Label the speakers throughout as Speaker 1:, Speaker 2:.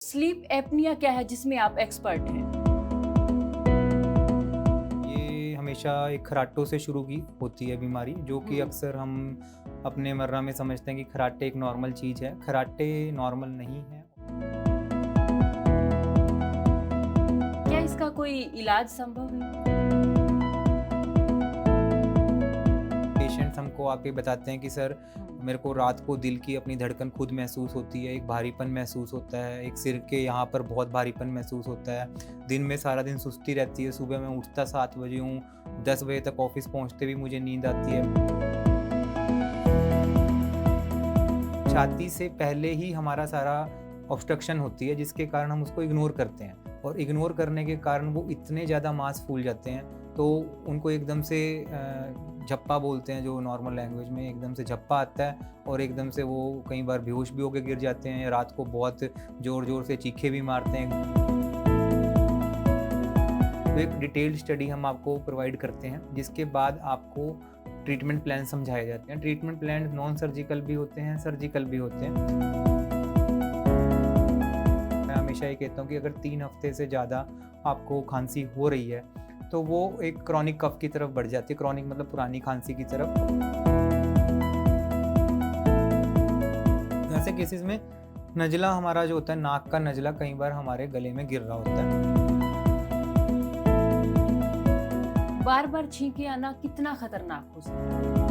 Speaker 1: Sleep apnoea क्या है जिसमें आप एक्सपर्ट हैं?
Speaker 2: ये हमेशा एक खर्राटों से शुरू की होती है बीमारी, जो कि
Speaker 1: हुँ।
Speaker 2: अक्सर हम अपने मर्रा में समझते हैं कि खर्राटे एक नॉर्मल चीज़ है। खर्राटे नॉर्मल नहीं है।
Speaker 1: क्या इसका कोई इलाज संभव है?
Speaker 2: पेशेंट्स हमको आके बताते हैं कि सर,
Speaker 1: हुँ।
Speaker 2: मेरे को रात को दिल की अपनी धड़कन खुद महसूस होती है, एक भारीपन महसूस होता है, एक सिर के यहाँ पर बहुत भारीपन महसूस होता है। दिन में सारा दिन सुस्ती रहती है, सुबह मैं उठता 7 बजे हूँ, 10 बजे तक ऑफ़िस पहुँचते भी मुझे नींद आती है। छाती से पहले ही हमारा सारा ऑब्स्ट्रक्शन होती है, जिसके कारण हम उसको इग्नोर करते हैं, और इग्नोर करने के कारण वो इतने ज़्यादा मांस फूल जाते हैं, तो उनको एकदम से झप्पा बोलते हैं, जो नॉर्मल लैंग्वेज में एकदम से झप्पा आता है, और एकदम से वो कई बार बेहोश भी होके गिर जाते हैं, रात को बहुत ज़ोर-ज़ोर से चीखें भी मारते हैं। तो एक डिटेल्ड स्टडी हम आपको प्रोवाइड करते हैं, जिसके बाद आपको ट्रीटमेंट प्लान समझाए जाते हैं। ट्रीटमेंट प्लान नॉन सर्जिकल भी होते हैं, सर्जिकल भी होते हैं। मैं हमेशा ये कहता हूँ कि अगर 3 हफ्ते से ज़्यादा आपको खांसी हो रही है, तो वो एक क्रॉनिक कफ की तरफ बढ़ जाती है। क्रॉनिक मतलब पुरानी खांसी की तरफ। ऐसे केसेस में नज़ला हमारा जो होता है, नाक का नज़ला कई बार हमारे गले में गिर रहा होता है।
Speaker 1: बार-बार छींके आना कितना खतरनाक हो सकता है?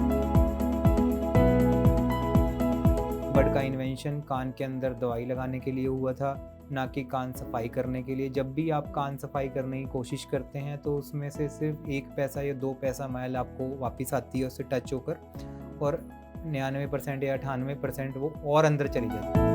Speaker 2: बड का इन्वेंशन कान के अंदर दवाई लगाने के लिए हुआ था, ना कि कान सफाई करने के लिए। जब भी आप कान सफाई करने की कोशिश करते हैं, तो उसमें से सिर्फ 1 पैसा या 2 पैसा मैल आपको वापस आती है उससे टच होकर, और 99% या 98% वो और अंदर चली जाती है।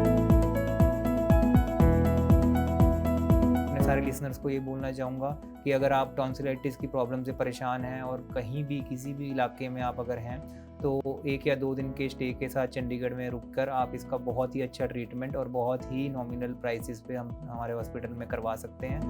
Speaker 2: अपने सारे लिसनर्स को ये बोलना चाहूँगा कि अगर आप टॉन्सिलाइटिस की प्रॉब्लम से परेशान हैं, और कहीं भी किसी भी इलाके में आप अगर हैं, तो 1 या 2 दिन के स्टे के साथ चंडीगढ़ में रुककर आप इसका बहुत ही अच्छा ट्रीटमेंट और बहुत ही नॉमिनल प्राइसेस पे हम हमारे हॉस्पिटल में करवा सकते हैं।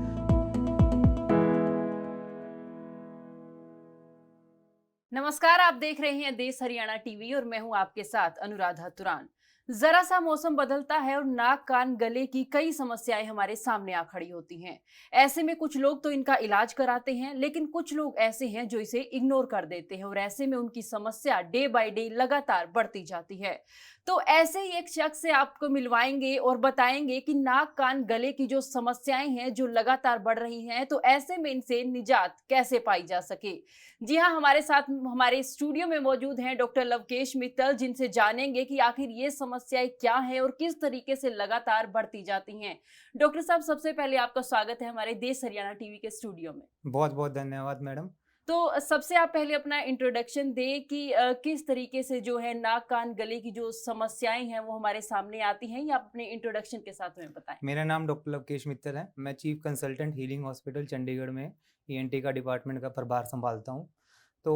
Speaker 1: नमस्कार, आप देख रहे हैं देश हरियाणा टीवी और मैं हूं आपके साथ अनुराधा तुरान। जरा सा मौसम बदलता है और नाक कान गले की कई समस्याएं हमारे सामने आ खड़ी होती हैं। ऐसे में कुछ लोग तो इनका इलाज कराते हैं, लेकिन कुछ लोग ऐसे हैं जो इसे इग्नोर कर देते हैं और ऐसे में उनकी समस्या डे बाय डे लगातार बढ़ती जाती है। तो ऐसे ही एक शख्स से आपको मिलवाएंगे और बताएंगे कि नाक कान गले की जो समस्याएं हैं जो लगातार बढ़ रही हैं, तो ऐसे में इनसे निजात कैसे पाई जा सके। जी हाँ, हमारे साथ हमारे स्टूडियो में मौजूद हैं डॉक्टर लवकेश मित्तल, जिनसे जानेंगे कि आखिर ये समस्याएं क्या हैं और किस तरीके से लगातार बढ़ती जाती हैं। डॉक्टर साहब, सबसे पहले आपका स्वागत है हमारे देश हरियाणा टीवी के स्टूडियो में।
Speaker 2: बहुत-बहुत धन्यवाद मैडम।
Speaker 1: तो सबसे आप पहले अपना इंट्रोडक्शन दें कि किस तरीके से जो है नाक कान गले की जो समस्याएं हैं वो हमारे सामने आती हैं, या आप अपने इंट्रोडक्शन के साथ हमें बताएं।
Speaker 2: मेरा नाम डॉक्टर लवकेश मित्तल है। मैं chief consultant healing hospital Chandigarh में ईएनटी का डिपार्टमेंट का प्रभार सँभालता हूँ। तो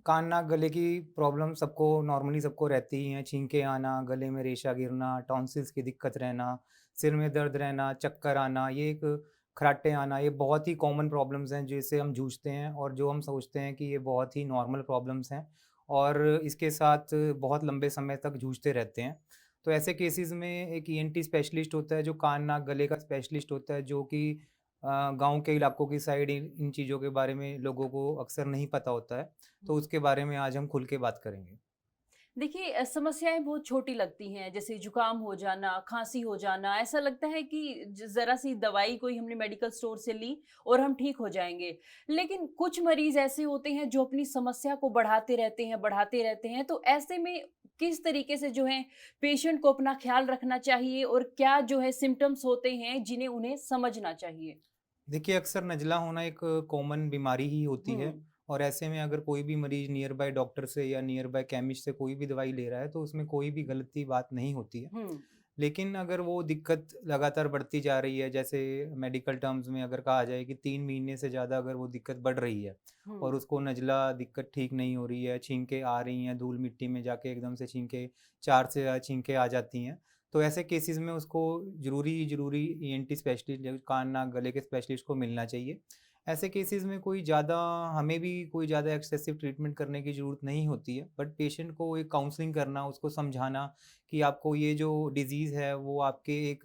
Speaker 2: कान, नाक, गले की प्रॉब्लम सबको नॉर्मली सबको रहती ही हैं। छींके आना, गले में रेशा गिरना, टॉन्सिल्स की दिक्कत रहना, सिर में दर्द रहना, चक्कर आना, ये एक खर्राटे आना, ये बहुत ही कॉमन प्रॉब्लम्स हैं जिससे हम जूझते हैं, और जो हम सोचते हैं कि ये बहुत ही नॉर्मल प्रॉब्लम्स हैं, और इसके साथ बहुत लंबे समय तक जूझते रहते हैं। तो ऐसे केसेस में एक ईएनटी स्पेशलिस्ट होता है, जो कान, नाक, गले का स्पेशलिस्ट होता है, जो कि गाँव के इलाकों की साइड इन इन चीज़ों के बारे में लोगों को अक्सर नहीं पता होता है। तो उसके बारे में आज हम खुल के बात करेंगे।
Speaker 1: देखिए, समस्याएँ बहुत छोटी लगती हैं, जैसे जुकाम हो जाना, खाँसी हो जाना, ऐसा लगता है कि ज़रा-सी दवाई कोई हमने मेडिकल स्टोर से ली और हम ठीक हो जाएँगे। लेकिन कुछ मरीज़ ऐसे होते हैं जो अपनी समस्या को बढ़ाते रहते हैं, तो ऐसे में किस तरीके से जो है पेशेंट को अपना ख़्याल रखना चाहिए और क्या जो है सिम्पटम्स होते हैं जिन्हें उन्हें समझना चाहिए?
Speaker 2: देखिए, अक्सर नज़ला होना एक कॉमन बीमारी ही होती है,
Speaker 1: हुँ,
Speaker 2: और ऐसे में अगर कोई भी मरीज़ नियर बाय डॉक्टर से या नियर बाय केमिस्ट से कोई भी दवाई ले रहा है, तो उसमें कोई भी गलती बात नहीं होती है।
Speaker 1: हुँ,
Speaker 2: लेकिन अगर वो दिक्कत लगातार बढ़ती जा रही है, जैसे मेडिकल टर्म्स में अगर कहा जाए कि 3 महीने से ज़्यादा अगर वो दिक्कत बढ़ रही है,
Speaker 1: हुँ।
Speaker 2: और उसको नज़ला दिक्कत ठीक नहीं हो रही है, छींकें आ रही हैं, धूल-मिट्टी में जाके एकदम से छींकें, 4 से ज़्यादा छींकें आ जाती हैं, तो ऐसे केसेज़ में उसको ज़रूरी ईएनटी स्पेशलिस्ट या कान, नाक, गले के स्पेशलिस्ट को मिलना चाहिए। ऐसे केसेज़ में हमें भी कोई ज़्यादा एक्सेसिव ट्रीटमेंट करने की ज़रूरत नहीं होती है, बट पेशेंट को एक काउंसलिंग करना, उसको समझाना कि आपको ये जो डिज़ीज़ है वो आपके एक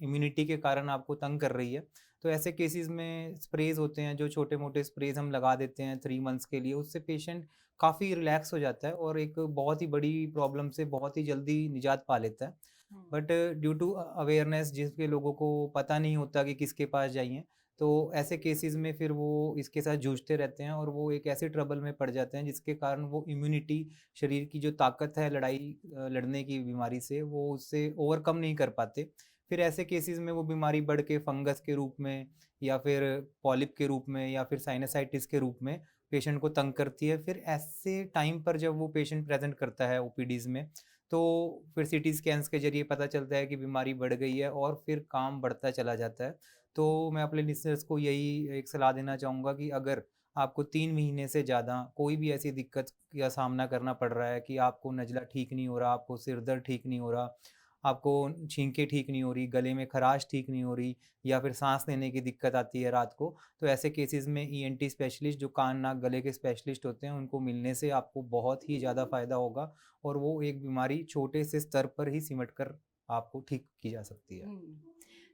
Speaker 2: इम्यूनिटी के कारण आपको तंग कर रही है, तो ऐसे केसेस में स्प्रेज होते हैं, जो छोटे मोटे स्प्रेज हम लगा देते हैं 3 मंथ्स के लिए, उससे पेशेंट काफ़ी रिलैक्स हो जाता है और एक बहुत ही बड़ी प्रॉब्लम से बहुत ही जल्दी निजात पा लेता है।
Speaker 1: हुँ।
Speaker 2: बट ड्यू टू अवेयरनेस, जिसके लोगों को पता नहीं होता कि किसके पास जाइए, तो ऐसे केसेस में फिर वो इसके साथ जूझते रहते हैं और वो एक ऐसे ट्रबल में पड़ जाते हैं जिसके कारण वो इम्यूनिटी, शरीर की जो ताकत है लड़ाई लड़ने की बीमारी से, वो उससे ओवरकम नहीं कर पाते। फिर ऐसे केसेस में वो बीमारी बढ़ के फंगस के रूप में या फिर पॉलिप के रूप में या फिर साइनसाइटिस के रूप में पेशेंट को तंग करती है। फिर ऐसे टाइम पर जब वो पेशेंट प्रेजेंट करता है ओपीडीज में, तो फिर सीटी स्कैन्स के ज़रिए पता चलता है कि बीमारी बढ़ गई है और फिर काम बढ़ता चला जाता है। तो मैं अपने लिसनर्स को यही एक सलाह देना चाहूँगा कि अगर आपको 3 महीने से ज़्यादा कोई भी ऐसी दिक्कत का सामना करना पड़ रहा है कि आपको नज़ला ठीक नहीं हो रहा, आपको सिर दर्द ठीक नहीं हो रहा, आपको छींकें ठीक नहीं हो रही, गले में खराश ठीक नहीं हो रही या फिर साँस लेने की दिक्कत आती है रात को, तो ऐसे केसेज़ में ईएनटी स्पेशलिस्ट, जो कान, नाक, गले के स्पेशलिस्ट होते हैं, उनको मिलने से आपको बहुत ही ज़्यादा फ़ायदा होगा और वो एक बीमारी छोटे से स्तर पर ही सिमट कर आपको ठीक की जा सकती है।
Speaker 1: हुँ।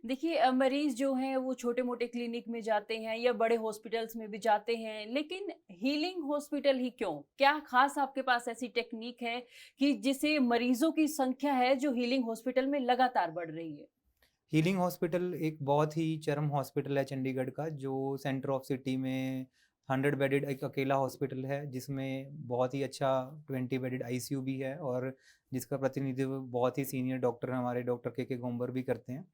Speaker 1: देखिए मरीज़ जो हैं वो छोटे-मोटे क्लिनिक में जाते हैं या बड़े हॉस्पिटल्स में भी जाते हैं, लेकिन हीलिंग हॉस्पिटल ही क्यों? क्या ख़ास आपके पास ऐसी टेक्नीक है कि जिससे मरीज़ों की संख्या है जो हीलिंग हॉस्पिटल में लगातार बढ़ रही है?
Speaker 2: हीलिंग हॉस्पिटल एक बहुत ही चरम हॉस्पिटल है चंडीगढ़ का, जो सेंटर ऑफ सिटी में 100 बेडेड एक अकेला हॉस्पिटल है, जिसमें बहुत ही अच्छा 20 बेडेड आईसीयू भी है और जिसका प्रतिनिधित्व बहुत ही सीनियर डॉक्टर हमारे डॉक्टर के गोम्बर भी करते हैं।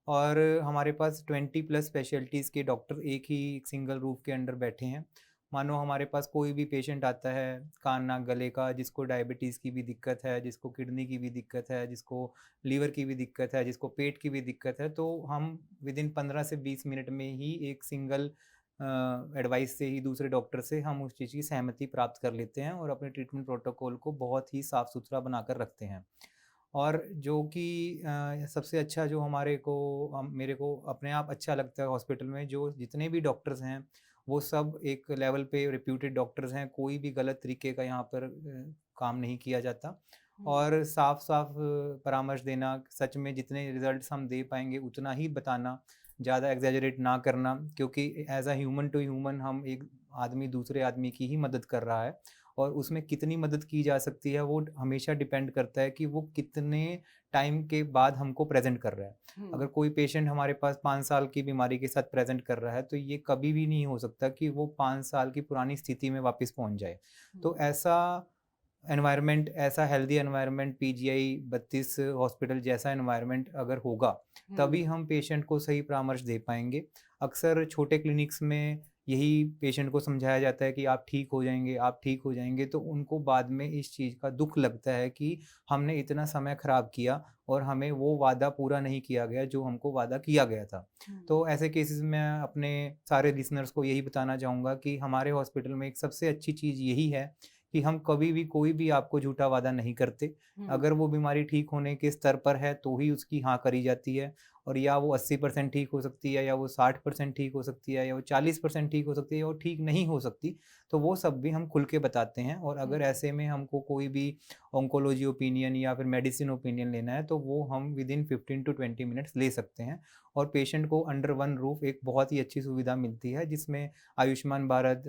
Speaker 2: और हमारे पास 20 प्लस स्पेशलिटीज़ के डॉक्टर एक ही सिंगल रूफ के अंडर बैठे हैं। मानो हमारे पास कोई भी पेशेंट आता है कान नाक गले का, जिसको डायबिटीज़ की भी दिक्कत है, जिसको किडनी की भी दिक्कत है, जिसको लीवर की भी दिक्कत है, जिसको पेट की भी दिक्कत है, तो हम विदिन 15 से 20 मिनट में ही एक सिंगल एडवाइस से ही दूसरे डॉक्टर से हम उस चीज़ की सहमति प्राप्त कर लेते हैं और अपने ट्रीटमेंट प्रोटोकॉल को बहुत ही साफ सुथरा बनाकर रखते हैं। और जो कि सबसे अच्छा जो मेरे को अपने आप अच्छा लगता है हॉस्पिटल में, जो जितने भी डॉक्टर्स हैं, वो सब एक लेवल पे रिप्यूटेड डॉक्टर्स हैं। कोई भी गलत तरीके का यहाँ पर काम नहीं किया जाता
Speaker 1: हुँ।
Speaker 2: और साफ-साफ परामर्श देना, सच में जितने रिज़ल्ट्स हम दे पाएँगे उतना ही बताना, ज़्यादा एक्ज़ैजरेट ना करना, क्योंकि as a human to human हम एक आदमी दूसरे आदमी की ही मदद कर रहा है और उसमें कितनी मदद की जा सकती है वो हमेशा डिपेंड करता है कि वो कितने टाइम के बाद हमको प्रेज़ेंट कर रहा है।
Speaker 1: हुँ।
Speaker 2: अगर कोई पेशेंट हमारे पास 5 साल की बीमारी के साथ प्रेज़ेंट कर रहा है, तो ये कभी भी नहीं हो सकता कि वो 5 साल की पुरानी स्थिति में वापस पहुँच जाए।
Speaker 1: हुँ।
Speaker 2: तो ऐसा हेल्दी एनवायरनमेंट पीजीआई 32 हॉस्पिटल जैसा एनवायरनमेंट अगर होगा,
Speaker 1: हुँ।
Speaker 2: तभी हम पेशेंट को सही परामर्श दे पाएँगे। अक्सर छोटे क्लिनिक्स में यही पेशेंट को समझाया जाता है कि आप ठीक हो जाएँगे, आप ठीक हो जाएँगे, तो उनको बाद में इस चीज़ का दुःख लगता है कि हमने इतना समय ख़राब किया और हमें वो वादा पूरा नहीं किया गया जो हमको वादा किया गया था।
Speaker 1: हुँ।
Speaker 2: तो ऐसे केसेज़ में अपने सारे लिसनर्स को यही बताना चाहूँगा कि हमारे हॉस्पिटल में एक सबसे अच्छी चीज़ यही है कि हम कभी भी कोई भी आपको झूठा वादा नहीं करते।
Speaker 1: हुँ।
Speaker 2: अगर वो बीमारी ठीक होने के स्तर पर है, तो ही उसकी हाँ करी जाती है और या वो 80% ठीक हो सकती है या वो 60% ठीक हो सकती है या वो 40% ठीक हो सकती है या वो ठीक नहीं हो सकती। तो वो सब भी हम खुल के बताते हैं और
Speaker 1: हुँ।
Speaker 2: अगर ऐसे में हमको कोई भी ऑन्कोलॉजी ओपिनियन या फिर मेडिसिन ओपिनियन लेना है, तो वो हम विदिन 15 टू 20 मिनट्स ले सकते हैं और पेशेंट को अंडर वन रूफ एक बहुत ही अच्छी सुविधा मिलती है, जिसमें Ayushman Bharat,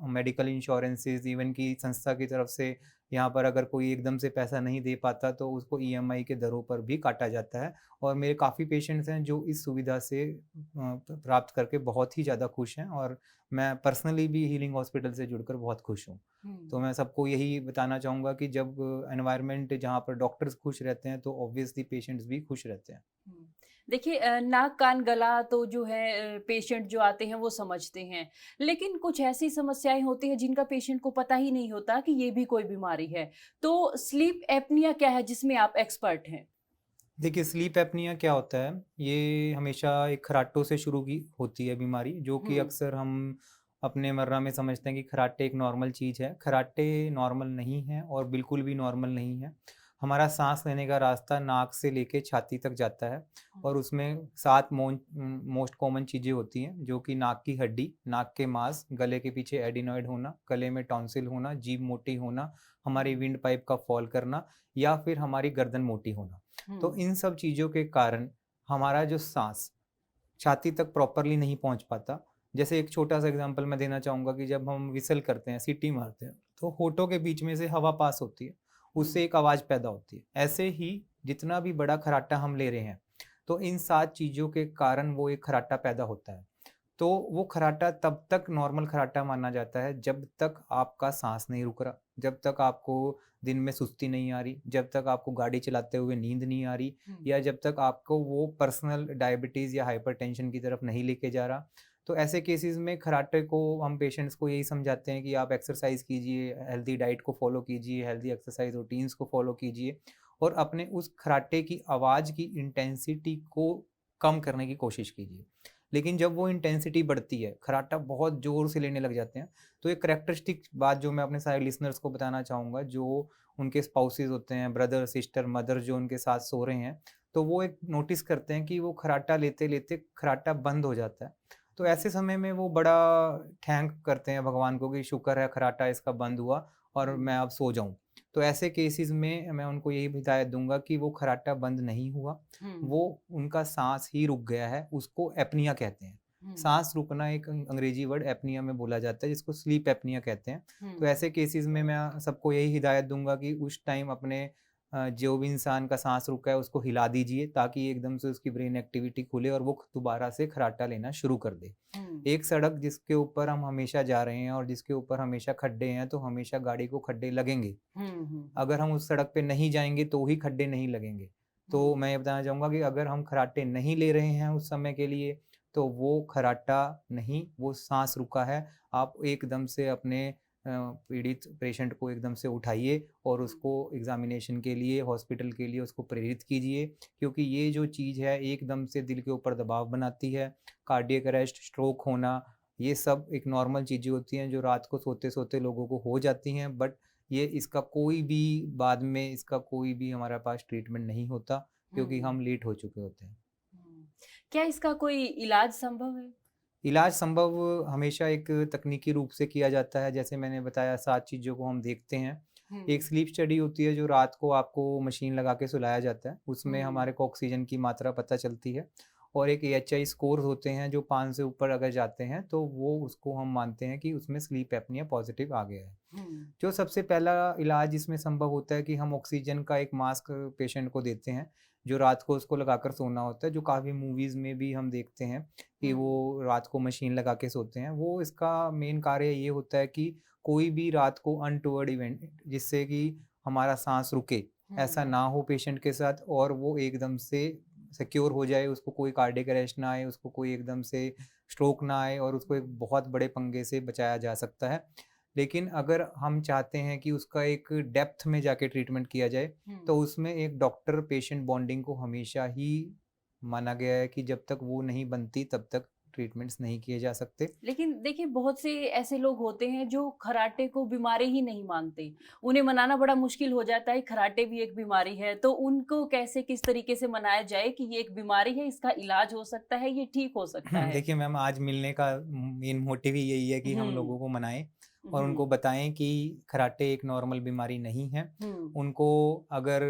Speaker 2: medical insurances, even की संस्था की तरफ से यहाँ पर अगर कोई एकदम से पैसा नहीं दे पाता, तो उसको ईएमआई के दरों पर भी काटा जाता है और मेरे काफ़ी पेशेंट्स हैं जो इस सुविधा से प्राप्त करके बहुत ही ज़्यादा खुश हैं और मैं पर्सनली भी हीलिंग हॉस्पिटल से जुड़कर बहुत खुश हूँ। तो
Speaker 1: हुँ।
Speaker 2: मैं सबको यही बताना चाहूँगा कि जब एनवायरनमेंट जहाँ पर डॉक्टर्स खुश रहते हैं, तो ऑब्वियसली पेशेंट्स भी खुश रहते हैं।
Speaker 1: हुँ। देखिए नाक, कान, गला तो जो है पेशेंट जो आते हैं वो समझते हैं। लेकिन कुछ ऐसी समस्याएँ होती हैं जिनका पेशेंट को पता ही नहीं होता कि ये भी कोई बीमारी है। तो स्लीप एपनिया क्या है जिसमें आप एक्सपर्ट हैं?
Speaker 2: देखिए, स्लीप एपनिया क्या होता है, ये हमेशा एक खर्राटों से शुरू की होती है बीमारी, जो कि
Speaker 1: हुँ।
Speaker 2: अक्सर हम अपने मर्रा में समझते हैं कि खर्राटे एक नॉर्मल चीज़ है। खर्राटे नॉर्मल नहीं हैं और बिल्कुल भी नॉर्मल नहीं है। हमारा साँस लेने का रास्ता नाक से लेके छाती तक जाता है
Speaker 1: हुँ।
Speaker 2: और उसमें 7 मोस्ट कॉमन चीज़ें होती हैं, जो कि नाक की हड्डी, नाक के मांस, गले के पीछे एडिनॉइड होना, गले में टॉन्सिल होना, जीभ मोटी होना, हमारी
Speaker 1: हुँ।
Speaker 2: विंड पाइप का फॉल करना या फिर हमारी गर्दन मोटी होना। तो
Speaker 1: हुँ।
Speaker 2: इन सब चीज़ों के कारण हमारा जो सांस छाती तक प्रॉपरली नहीं पहुंच पाता। जैसे एक छोटा सा एग्जांपल मैं देना चाहूँगा कि जब हम व्हिसल करते हैं, सीटी मारते हैं, तो होठों के बीच में से हवा पास होती है, उससे एक आवाज़ पैदा होती है। ऐसे ही जितना भी बड़ा खर्राटा हम ले रहे हैं, तो इन 7 चीज़ों के कारण वो एक खर्राटा पैदा होता है। तो वो खर्राटा तब तक नॉर्मल खर्राटा माना जाता है जब तक आपका साँस नहीं रुक रहा, जब तक आपको दिन में सुस्ती नहीं आ रही, जब तक आपको गाड़ी चलाते हुए नींद नहीं आ रही,
Speaker 1: हुँ,
Speaker 2: या जब तक आपको वो पर्सनल डायबिटीज़ या हाइपरटेंशन की तरफ नहीं लेके जा रहा। तो ऐसे केसेस में खर्राटे को हम पेशेंट्स को यही समझाते हैं कि आप एक्सरसाइज़ कीजिए, हेल्दी डाइट को फ़ॉलो कीजिए, हेल्दी एक्सरसाइज़ रूटीन्स को फ़ॉलो कीजिए और अपने उस खर्राटे की आवाज़ की इंटेंसिटी को कम करने की कोशिश कीजिए। लेकिन जब वो इंटेंसिटी बढ़ती है, खर्राटा बहुत ज़ोर से लेने लग जाते हैं, तो एक कैरेक्टरिस्टिक बात जो मैं अपने सारे लिसनर्स को बताना चाहूँगा, जो उनके स्पाउसेस होते हैं, ब्रदर, सिस्टर, मदर जो उनके साथ सो रहे हैं, तो वो एक नोटिस करते हैं कि वो खर्राटा लेते-लेते खर्राटा बंद हो जाता है। तो ऐसे समय में वो बड़ा थैंक करते हैं भगवान को कि शुक्र है खर्राटा इसका बंद हुआ और
Speaker 1: हुँ,
Speaker 2: मैं अब सो जाऊँ। तो ऐसे केसेस में मैं उनको यही हिदायत दूँगा कि वो खर्राटा बंद नहीं हुआ,
Speaker 1: हुँ,
Speaker 2: वो उनका साँस ही रुक गया है, उसको एपनिया कहते हैं।
Speaker 1: हुँ,
Speaker 2: साँस रुकना एक अंग्रेजी वर्ड एपनिया में बोला जाता है, जिसको स्लीप एपनिया कहते हैं। तो
Speaker 1: हुँ,
Speaker 2: ऐसे केसेस में मैं सबको यही हिदायत दूँगा कि उस टाइम अपने जो भी इंसान का साँस रुका है उसको हिला दीजिए, ताकि एकदम से उसकी ब्रेन एक्टिविटी खुले और वो दोबारा से खर्राटा लेना शुरू कर दे।
Speaker 1: हुँ,
Speaker 2: एक सड़क जिसके ऊपर हम हमेशा जा रहे हैं और जिसके ऊपर हमेशा खड्डे हैं, तो हमेशा गाड़ी को खड्डे लगेंगे।
Speaker 1: हुँ, हुँ,
Speaker 2: अगर हम उस सड़क पे नहीं जाएँगे तो ही खड्डे नहीं लगेंगे। तो
Speaker 1: हुँ,
Speaker 2: मैं ये बताना चाहूँगा कि अगर हम खर्राटे नहीं ले रहे हैं उस समय के लिए, तो वो खर्राटा नहीं, वो साँस रुका है। आप एकदम से अपने पीड़ित पेशेंट को एकदम से उठाइए और
Speaker 1: हुँ,
Speaker 2: उसको एग्ज़ामिनेशन के लिए, हॉस्पिटल के लिए उसको प्रेरित कीजिए, क्योंकि ये जो चीज़ है एकदम से दिल के ऊपर दबाव बनाती है। कार्डियक अरेस्ट, स्ट्रोक होना, ये सब एक नॉर्मल चीज़ें होती हैं जो रात को सोते-सोते लोगों को हो जाती हैं, बट ये इसका कोई भी बाद में इसका कोई भी हमारे पास ट्रीटमेंट नहीं होता, क्योंकि
Speaker 1: हुँ,
Speaker 2: हम लेट हो चुके होते हैं।
Speaker 1: हुँ। क्या इसका कोई इलाज संभव है?
Speaker 2: इलाज संभव हमेशा एक तकनीकी रूप से किया जाता है, जैसे मैंने बताया 7 चीज़ों को हम देखते हैं। एक
Speaker 1: हुँ,
Speaker 2: स्लीप स्टडी होती है जो रात को आपको मशीन लगा के सुलाया जाता है, उसमें
Speaker 1: हुँ,
Speaker 2: हमारे को ऑक्सीजन की मात्रा पता चलती है और एक एएचआई स्कोर होते हैं जो 5 से ऊपर अगर जाते हैं तो वो उसको हम मानते हैं कि उसमें स्लीप एपनिया पॉज़िटिव आ गया है।
Speaker 1: हुँ,
Speaker 2: जो सबसे पहला इलाज इसमें संभव होता है कि हम ऑक्सीजन का एक मास्क पेशेंट को देते हैं, जो रात को उसको लगाकर सोना होता है, जो काफ़ी मूवीज़ में भी हम देखते हैं कि
Speaker 1: हुँ,
Speaker 2: वो रात को मशीन लगा के सोते हैं। वो इसका मेन कार्य ये होता है कि कोई भी रात को अनटोवर्ड इवेंट जिससे कि हमारा साँस रुके, ऐसा
Speaker 1: हुँ,
Speaker 2: ना हो पेशेंट के साथ और वो एकदम से सिक्योर हो जाए, उसको कोई कार्डियक अरेस्ट ना आए, उसको कोई एकदम से स्ट्रोक ना आए और उसको एक बहुत बड़े पंगे से बचाया जा सकता है। लेकिन अगर हम चाहते हैं कि उसका एक डेप्थ में जाके ट्रीटमेंट किया जाए,
Speaker 1: हुँ।
Speaker 2: तो उसमें एक डॉक्टर पेशेंट बॉन्डिंग को हमेशा ही माना गया है कि जब तक वो नहीं बनती तब तक ट्रीटमेंट्स नहीं किए जा सकते।
Speaker 1: लेकिन देखिए बहुत से ऐसे लोग होते हैं जो खर्राटे को बीमारी ही नहीं मानते। उन्हें मनाना बड़ा मुश्किल हो जाता है, खर्राटे भी एक बीमारी है, तो उनको कैसे किस तरीके से मनाया जाए कि ये एक बीमारी है, इसका इलाज हो सकता है, ये ठीक हो सकता है?
Speaker 2: देखिए मैम, आज मिलने का मेन मोटिव ही यही है कि हम
Speaker 1: हुँ,
Speaker 2: लोगों को मनाएँ और उनको
Speaker 1: हुँ,
Speaker 2: बताएँ कि खर्राटे एक नॉर्मल बीमारी नहीं है।
Speaker 1: हुँ,
Speaker 2: उनको अगर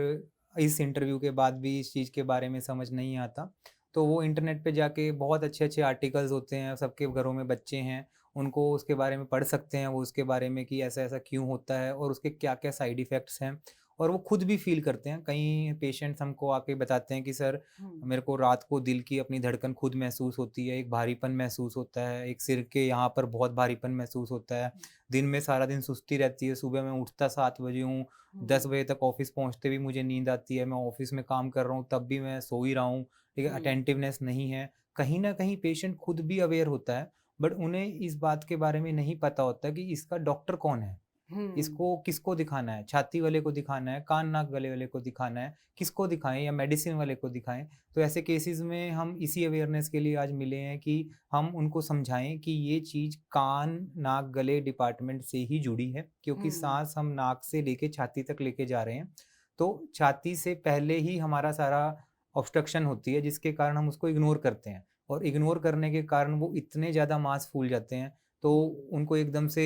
Speaker 2: इस इंटरव्यू के बाद भी इस चीज़ के बारे में समझ नहीं आता, तो वो इंटरनेट पे जाके बहुत अच्छे-अच्छे आर्टिकल्स होते हैं, सबके घरों में बच्चे हैं, उनको उसके बारे में पढ़ सकते हैं, वो उसके बारे में कि ऐसा-ऐसा क्यों होता है और उसके क्या-क्या साइड इफ़ेक्ट्स हैं और वो खुद भी फ़ील करते हैं। कई पेशेंट्स हमको आके बताते हैं कि सर,
Speaker 1: हुँ,
Speaker 2: मेरे को रात को दिल की अपनी धड़कन खुद महसूस होती है, एक भारीपन महसूस होता है, एक सिर के यहाँ पर बहुत भारीपन महसूस होता है। दिन में सारा दिन सुस्ती रहती है, सुबह मैं उठता 7 बजे हूँ, 10
Speaker 1: हुँ,
Speaker 2: बजे तक ऑफ़िस पहुँचते भी मुझे नींद आती है, मैं ऑफ़िस में काम कर रहा हूँ तब भी मैं सो ही रहा हूँ, ठीक है?
Speaker 1: हुँ,
Speaker 2: अटेंटिवनेस नहीं है। कहीं न कहीं पेशेंट खुद भी अवेयर होता है, बट उन्हें इस बात के बारे में नहीं पता होता कि इसका डॉक्टर कौन है?
Speaker 1: हुँ,
Speaker 2: इसको किसको दिखाना है? छाती वाले को दिखाना है, कान, नाक, गले वाले को दिखाना है, किसको दिखाएँ या मेडिसिन वाले को दिखाएँ? तो ऐसे केसेज़ में हम इसी अवेयरनेस के लिए आज मिले हैं कि हम उनको समझाएँ कि ये चीज़ कान, नाक, गले डिपार्टमेंट से ही जुड़ी है, क्योंकि
Speaker 1: हुँ,
Speaker 2: साँस हम नाक से लेके छाती तक लेके जा रहे हैं। तो छाती से पहले ही हमारा सारा ऑब्स्ट्रक्शन होती है, जिसके कारण हम उसको इग्नोर करते हैं और इग्नोर करने के कारण वो इतने ज़्यादा मांस फूल जाते हैं, तो उनको एकदम से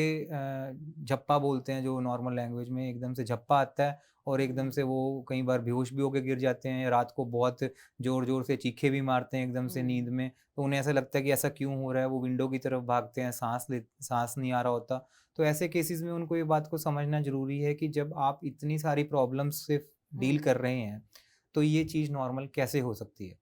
Speaker 2: झप्पा बोलते हैं, जो नॉर्मल लैंग्वेज में एकदम से झप्पा आता है और एकदम से वो कई बार बेहोश भी होके गिर जाते हैं, या रात को बहुत ज़ोर-ज़ोर से चीखें भी मारते हैं एकदम से नींद में। तो उन्हें ऐसा लगता है कि ऐसा क्यों हो रहा है, वो विंडो की तरफ भागते हैं, साँस नहीं आ रहा होता। तो ऐसे केसेज़ में उनको ये बात को समझना ज़रूरी है कि जब आप इतनी सारी प्रॉब्लम्स से डील कर रहे हैं, तो ये चीज़ नॉर्मल कैसे हो सकती है?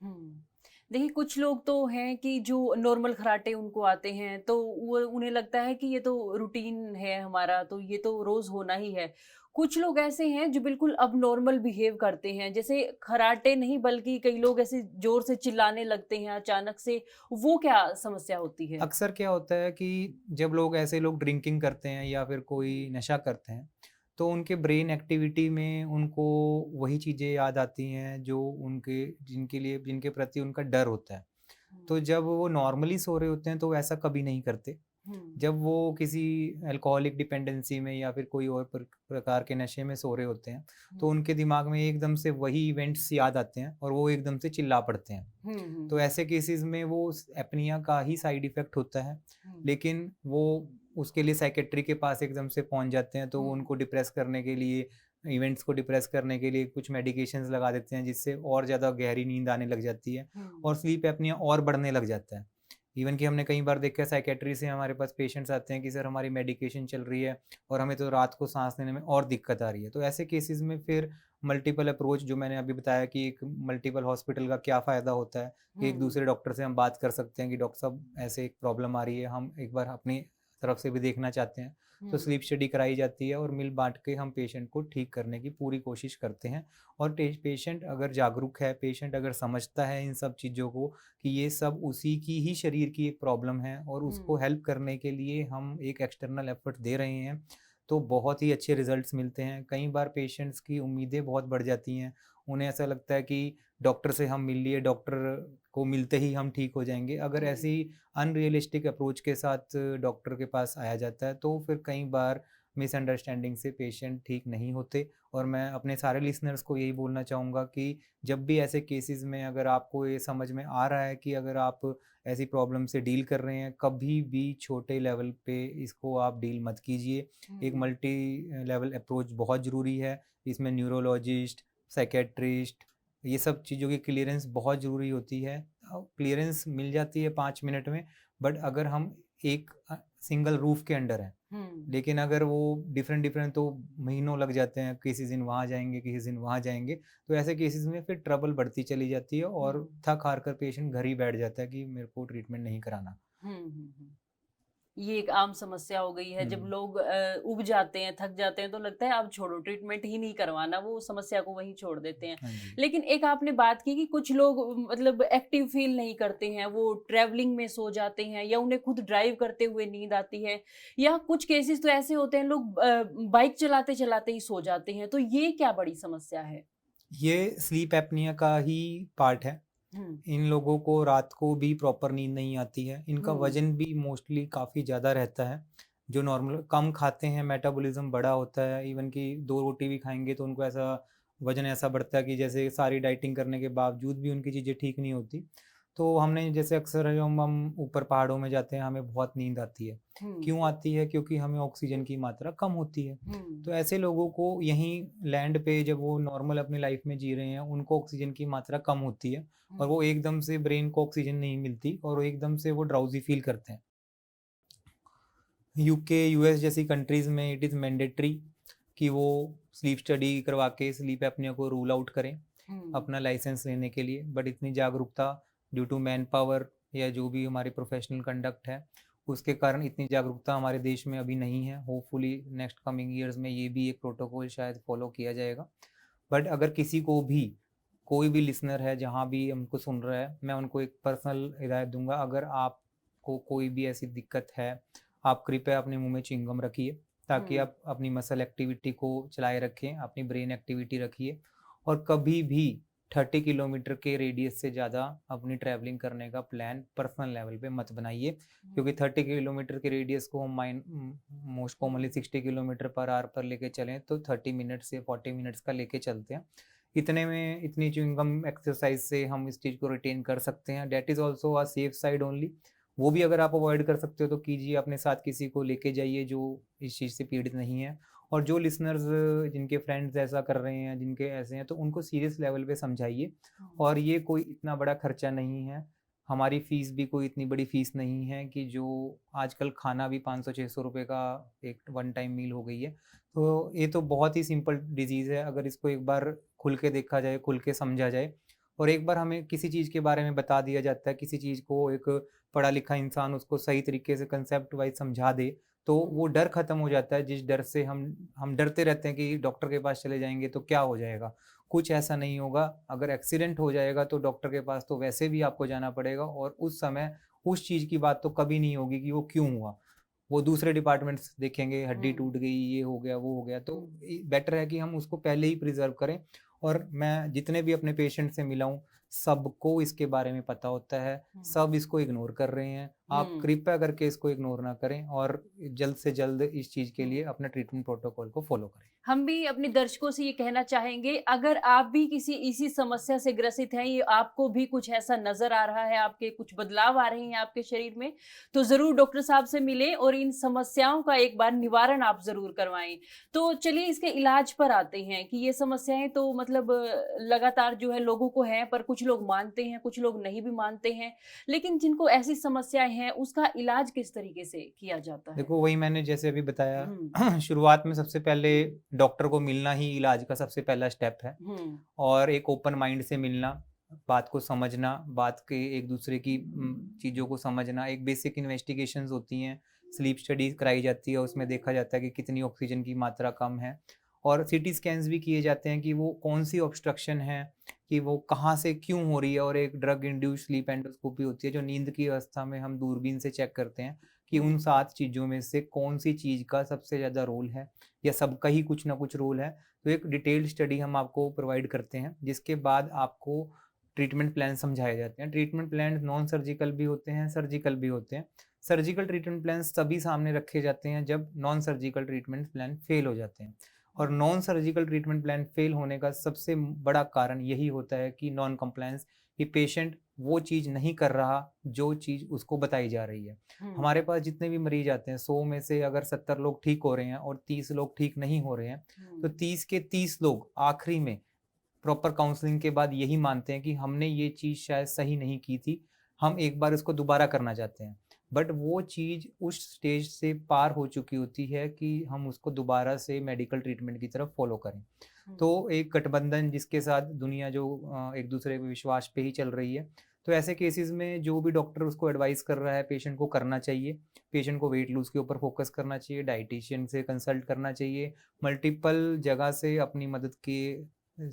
Speaker 1: हुँ। देखिए, कुछ लोग तो हैं कि जो नॉर्मल खर्राटे उनको आते हैं, तो वो उन्हें लगता है कि ये तो रूटीन है हमारा, तो ये तो रोज़ होना ही है। कुछ लोग ऐसे हैं जो बिल्कुल अबनॉर्मल बिहेव करते हैं, जैसे खर्राटे नहीं बल्कि कई लोग ऐसे ज़ोर से चिल्लाने लगते हैं अचानक से, वो क्या समस्या होती है?
Speaker 2: अक्सर क्या होता है कि जब लोग ऐसे लोग ड्रिंकिंग करते हैं या फिर कोई नशा करते हैं, तो उनके ब्रेन एक्टिविटी में उनको वही चीज़ें याद आती हैं जो उनके जिनके प्रति उनका डर होता है।
Speaker 1: हुँ,
Speaker 2: तो जब वो नॉर्मली सो रहे होते हैं तो वो ऐसा कभी नहीं करते।
Speaker 1: हुँ,
Speaker 2: जब वो किसी अल्कोहलिक डिपेंडेंसी में या फिर कोई और प्रकार के नशे में सो रहे होते हैं, तो
Speaker 1: हुँ,
Speaker 2: उनके दिमाग में एकदम से वही इवेंट्स याद आते हैं और वो एकदम से चिल्ला पड़ते हैं।
Speaker 1: हुँ, हुँ,
Speaker 2: तो
Speaker 1: हुँ,
Speaker 2: ऐसे केसेस में वो एपनिया का ही साइड इफ़ेक्ट होता है,
Speaker 1: हुँ,
Speaker 2: लेकिन वो उसके लिए साइकियाट्री के पास एकदम से पहुँच जाते हैं, तो वो
Speaker 1: हुँ,
Speaker 2: उनको डिप्रेस करने के लिए इवेंट्स को डिप्रेस करने के लिए कुछ मेडिकेशंस लगा देते हैं, जिससे और ज़्यादा गहरी नींद आने लग जाती है
Speaker 1: हुँ,
Speaker 2: और स्लीप एपनिया और बढ़ने लग जाता है। इवन कि हमने कई बार देखा है साइकियाट्री से हमारे पास पेशेंट्स आते हैं कि सर हमारी मेडिकेशन चल रही है और हमें तो रात को साँस लेने में और दिक्कत आ रही है। तो ऐसे केसेस में फिर मल्टीपल अप्रोच, जो मैंने अभी बताया कि एक मल्टीपल हॉस्पिटल का क्या फ़ायदा होता है, कि एक
Speaker 1: हुँ,
Speaker 2: दूसरे डॉक्टर से हम बात कर सकते हैं कि डॉक्टर साहब ऐसे एक प्रॉब्लम आ रही है, हम एक बार अपनी तरफ से भी देखना चाहते हैं। तो
Speaker 1: हुँ,
Speaker 2: स्लीप स्टडी कराई जाती है और मिल बाँट के हम पेशेंट को ठीक करने की पूरी कोशिश करते हैं। और पेशेंट अगर जागरूक है, पेशेंट अगर समझता है इन सब चीज़ों को कि ये सब उसी की ही शरीर की एक प्रॉब्लम है और उसको
Speaker 1: हुँ,
Speaker 2: हेल्प करने के लिए हम एक एक्सटर्नल एफर्ट दे रहे हैं, तो बहुत ही अच्छे रिजल्ट्स मिलते हैं। कई बार पेशेंट्स की उम्मीदें बहुत बढ़ जाती हैं। उन्हें ऐसा लगता है कि डॉक्टर से हम मिल लिए, डॉक्टर को मिलते ही हम ठीक हो जाएँगे। अगर
Speaker 1: हुँ,
Speaker 2: ऐसी अनरियलिस्टिक अप्रोच के साथ डॉक्टर के पास आया जाता है, तो फिर कई बार मिसअंडरस्टैंडिंग से पेशेंट ठीक नहीं होते। और मैं अपने सारे लिसनर्स को यही बोलना चाहूँगा कि जब भी ऐसे केसेस में अगर आपको ये समझ में आ रहा है कि अगर आप ऐसी प्रॉब्लम से डील कर रहे हैं, कभी भी छोटे लेवल पे इसको आप डील मत कीजिए। एक
Speaker 1: हुँ,
Speaker 2: मल्टी लेवल अप्रोच बहुत ज़रूरी है। इसमें न्यूरोलॉजिस्ट, साइकियाट्रिस्ट, ये सब चीज़ों की क्लीयरेंस बहुत ज़रूरी होती है। क्लीयरेंस मिल जाती है 5 मिनट में, बट अगर हम एक सिंगल रूफ़ के अंडर हैं,
Speaker 1: हुँ,
Speaker 2: लेकिन अगर वो डिफरेंट-डिफरेंट, तो महीनों लग जाते हैं, किसी दिन वहाँ जाएँगे, किसी दिन वहाँ जाएँगे। तो ऐसे केसेज़ में फिर ट्रबल बढ़ती चली जाती है
Speaker 1: हुँ,
Speaker 2: और थक-हार कर पेशेंट घर ही बैठ जाता है कि मेरे को ट्रीटमेंट नहीं कराना।
Speaker 1: हुँ, हुँ, हुँ। ये एक आम समस्या हो गई है, जब
Speaker 2: हुँ।
Speaker 1: लोग ऊब जाते हैं, थक जाते हैं, तो लगता है अब छोड़ो, ट्रीटमेंट ही नहीं करवाना, वो समस्या को वहीं छोड़ देते हैं।
Speaker 2: हाँ जी।
Speaker 1: लेकिन एक आपने बात की कि कुछ लोग मतलब एक्टिव फ़ील नहीं करते हैं, वो ट्रैवलिंग में सो जाते हैं या उन्हें खुद ड्राइव करते हुए नींद आती है या कुछ केसेज़ तो ऐसे होते हैं लोग बाइक चलाते-चलाते ही सो जाते हैं, तो ये क्या बड़ी समस्या है?
Speaker 2: ये स्लीप एपनिया का ही पार्ट है।
Speaker 1: हुँ,
Speaker 2: इन लोगों को रात को भी प्रॉपर नींद नहीं आती है। इनका
Speaker 1: हुँ,
Speaker 2: वज़न भी मोस्टली काफ़ी ज़्यादा रहता है। जो नॉर्मल कम खाते हैं, मेटाबॉलिज़्म बड़ा होता है, इवन कि 2 रोटी भी खाएँगे तो उनको ऐसा वज़न ऐसा बढ़ता है कि जैसे सारी डाइटिंग करने के बावजूद भी उनकी चीज़ें ठीक नहीं होती। तो हमने जैसे अक्सर जब हम ऊपर पहाड़ों में जाते हैं, हमें बहुत नींद आती है।
Speaker 1: हुँ,
Speaker 2: क्यों आती है? क्योंकि हमें ऑक्सीजन की मात्रा कम होती है।
Speaker 1: हुँ,
Speaker 2: तो ऐसे लोगों को यहीं लैंड पे जब वो नॉर्मल अपनी लाइफ़ में जी रहे हैं, उनको ऑक्सीजन की मात्रा कम होती है। और
Speaker 1: हुँ,
Speaker 2: वो एकदम से ब्रेन को ऑक्सीजन नहीं मिलती और वो एकदम से वो ड्राउज़ी फ़ील करते हैं। यूके, यूएस जैसी कंट्रीज़ में इट इज़ मैंडेटरी कि वो स्लीप स्टडी करवा के स्लीप एपनिया को रूल आउट करें,
Speaker 1: हुँ,
Speaker 2: अपना लाइसेंस लेने के लिए। बट इतनी जागरूकता ड्यू टू मैन पावर या जो भी हमारी प्रोफ़ेशनल कंडक्ट है, उसके कारण इतनी जागरूकता हमारे देश में अभी नहीं है। होपफुली नेक्स्ट कमिंग ईयर्स में ये भी एक प्रोटोकॉल शायद फ़ॉलो किया जाएगा। बट अगर किसी को भी, कोई भी लिसनर है जहाँ भी हमको सुन रहा है, मैं उनको एक पर्सनल हिदायत दूँगा, अगर आपको कोई भी ऐसी दिक्कत है, आप कृपया अपने मुँह में च्युइंगम रखिए, ताकि
Speaker 1: हुँ,
Speaker 2: आप अपनी मसल एक्टिविटी को चलाए रखें, अपनी ब्रेन एक्टिविटी रखिए और कभी भी 30 किलोमीटर के रेडियस से ज़्यादा अपनी ट्रैवलिंग करने का प्लान पर्सनल लेवल पे मत बनाइए, क्योंकि
Speaker 1: हुँ,
Speaker 2: 30 किलोमीटर के रेडियस को हम मोस्ट कॉमनली
Speaker 1: हुँ,
Speaker 2: 60 किलोमीटर पर आवर पर लेके चलें तो 30 मिनट से 40 मिनट्स का लेके चलते हैं। इतने में इतनी च्युइंगम एक्सरसाइज से हम इस चीज़ को रिटेन कर सकते हैं। That is also a safe side only. वो भी अगर आप अवॉइड कर सकते हो तो कीजिए, अपने साथ किसी को लेके जाइए जो इस चीज़ से पीड़ित नहीं है। और जो लिसनर्स जिनके फ्रेंड्स ऐसा कर रहे हैं, जिनके ऐसे हैं, तो उनको सीरियस लेवल पे समझाइए।
Speaker 1: हुँ,
Speaker 2: और ये कोई इतना बड़ा खर्चा नहीं है, हमारी फ़ीस भी कोई इतनी बड़ी फ़ीस नहीं है कि जो आजकल खाना भी 500-600 रुपए का एक वन टाइम मील हो गई है। तो ये तो बहुत ही सिंपल डिज़ीज़ है, अगर इसको एक बार खुल के देखा जाए, खुल के समझा जाए और एक बार हमें किसी चीज़ के बारे में बता दिया जाता है, किसी चीज़ को एक पढ़ा लिखा इंसान उसको सही तरीके से कंसेप्ट वाइज़ समझा दे, तो वो डर खत्म हो जाता है, जिस डर से हम डरते रहते हैं कि डॉक्टर के पास चले जाएँगे तो क्या हो जाएगा? कुछ ऐसा नहीं होगा, अगर एक्सीडेंट हो जाएगा तो डॉक्टर के पास तो वैसे भी आपको जाना पड़ेगा और उस समय उस चीज़ की बात तो कभी नहीं होगी कि वो क्यों हुआ? वो दूसरे डिपार्टमेंट्स देखेंगे, हड्डी
Speaker 1: हुँ,
Speaker 2: टूट गई, ये हो गया, वो हो गया, तो
Speaker 1: हुँ,
Speaker 2: बेटर है कि हम उसको पहले ही प्रिज़र्व करें। और मैं जितने भी अपने पेशेंट से मिला हूँ, सबको इसके बारे में पता होता है,
Speaker 1: हुँ,
Speaker 2: सब इसको इग्नोर कर रहे हैं। आप
Speaker 1: हुँ,
Speaker 2: कृपया करके इसको इग्नोर ना करें और जल्द से जल्द इस चीज़ के लिए
Speaker 1: हुँ।
Speaker 2: अपना ट्रीटमेंट प्रोटोकॉल को फ़ॉलो करें।
Speaker 1: हम भी अपने दर्शकों से ये कहना चाहेंगे, अगर आप भी किसी इसी समस्या से ग्रसित हैं, ये आपको भी कुछ ऐसा नज़र आ रहा है, आपके कुछ बदलाव आ रहे हैं आपके शरीर में, तो ज़रूर डॉक्टर साहब से मिलें और इन समस्याओं का एक बार निवारण आप ज़रूर करवाएँ। तो चलिए इसके इलाज पर आते हैं कि ये समस्याएँ तो मतलब लगातार जो है लोगों को हैं, पर कुछ लोग मानते हैं, कुछ लोग नहीं भी मानते हैं। लेकिन जिनको ऐसी समस्याएँ हैं, उसका इलाज किस तरीके से किया जाता है?
Speaker 2: देखो, वही मैंने जैसे अभी
Speaker 1: हुँ,
Speaker 2: बताया शुरुआत में सबसे पहले डॉक्टर को मिलना ही इलाज का सबसे पहला स्टेप है।
Speaker 1: हुँ,
Speaker 2: और एक ओपन माइंड से मिलना, बात को समझना, बात के एक दूसरे की चीज़ों को समझना, एक बेसिक इन्वेस्टिगेशंस होती हैं, स्लीप स्टडी कराई जाती है, उसमें देखा जाता है कि कितनी ऑक्सीजन की मात्रा कम है और सीटी स्कैन्स भी किए जाते हैं कि वो कौन-सी ऑब्स्ट्रक्शन है, कि वो कहाँ से क्यों हो रही है। और एक ड्रग इंड्यूस्ड स्लीप एंडोस्कोपी होती है, जो नींद की अवस्था में हम दूरबीन से चेक करते हैं कि
Speaker 1: हुँ,
Speaker 2: उन 7 चीज़ों में से कौन-सी चीज़ का सबसे ज़्यादा रोल है या सबका ही कुछ ना कुछ रोल है। तो एक डिटेल्ड स्टडी हम आपको प्रोवाइड करते हैं, जिसके बाद आपको ट्रीटमेंट प्लान समझाए जाते हैं। ट्रीटमेंट प्लान नॉन सर्जिकल भी होते हैं, सर्जिकल भी होते हैं। सर्जिकल ट्रीटमेंट प्लान्स तभी सामने रखे जाते हैं जब non surgical treatment plan fail हो जाते हैं। और
Speaker 1: हुँ।
Speaker 2: Non surgical treatment plan fail होने का सबसे बड़ा कारण यही होता है कि नॉन कंप्लायंस, कि पेशेंट वो चीज़ नहीं कर रहा जो चीज़ उसको बताई जा रही है।
Speaker 1: हुँ,
Speaker 2: हमारे पास जितने भी मरीज़ आते हैं, 100 में से अगर 70 लोग ठीक हो रहे हैं और 30 लोग ठीक नहीं हो रहे हैं, तो
Speaker 1: हुँ,
Speaker 2: 30 के 30 लोग आखिरी में प्रॉपर काउंसलिंग के बाद यही मानते हैं कि हमने ये चीज़ शायद सही नहीं की थी, हम एक बार इसको दोबारा करना चाहते हैं। बट वो चीज़ उस स्टेज से पार हो चुकी होती है कि हम उसको दोबारा से मेडिकल ट्रीटमेंट की तरफ फॉलो करें।
Speaker 1: हुँ,
Speaker 2: तो एक गठबंधन जिसके साथ दुनिया जो एक दूसरे के विश्वास पे ही चल रही है, तो ऐसे केसेस में जो भी डॉक्टर उसको एडवाइस कर रहा है, पेशेंट को करना चाहिए। पेशेंट को वेट लूज़ के ऊपर फोकस करना चाहिए, डायटीशियन से कंसल्ट करना चाहिए, मल्टीपल जगह से अपनी मदद के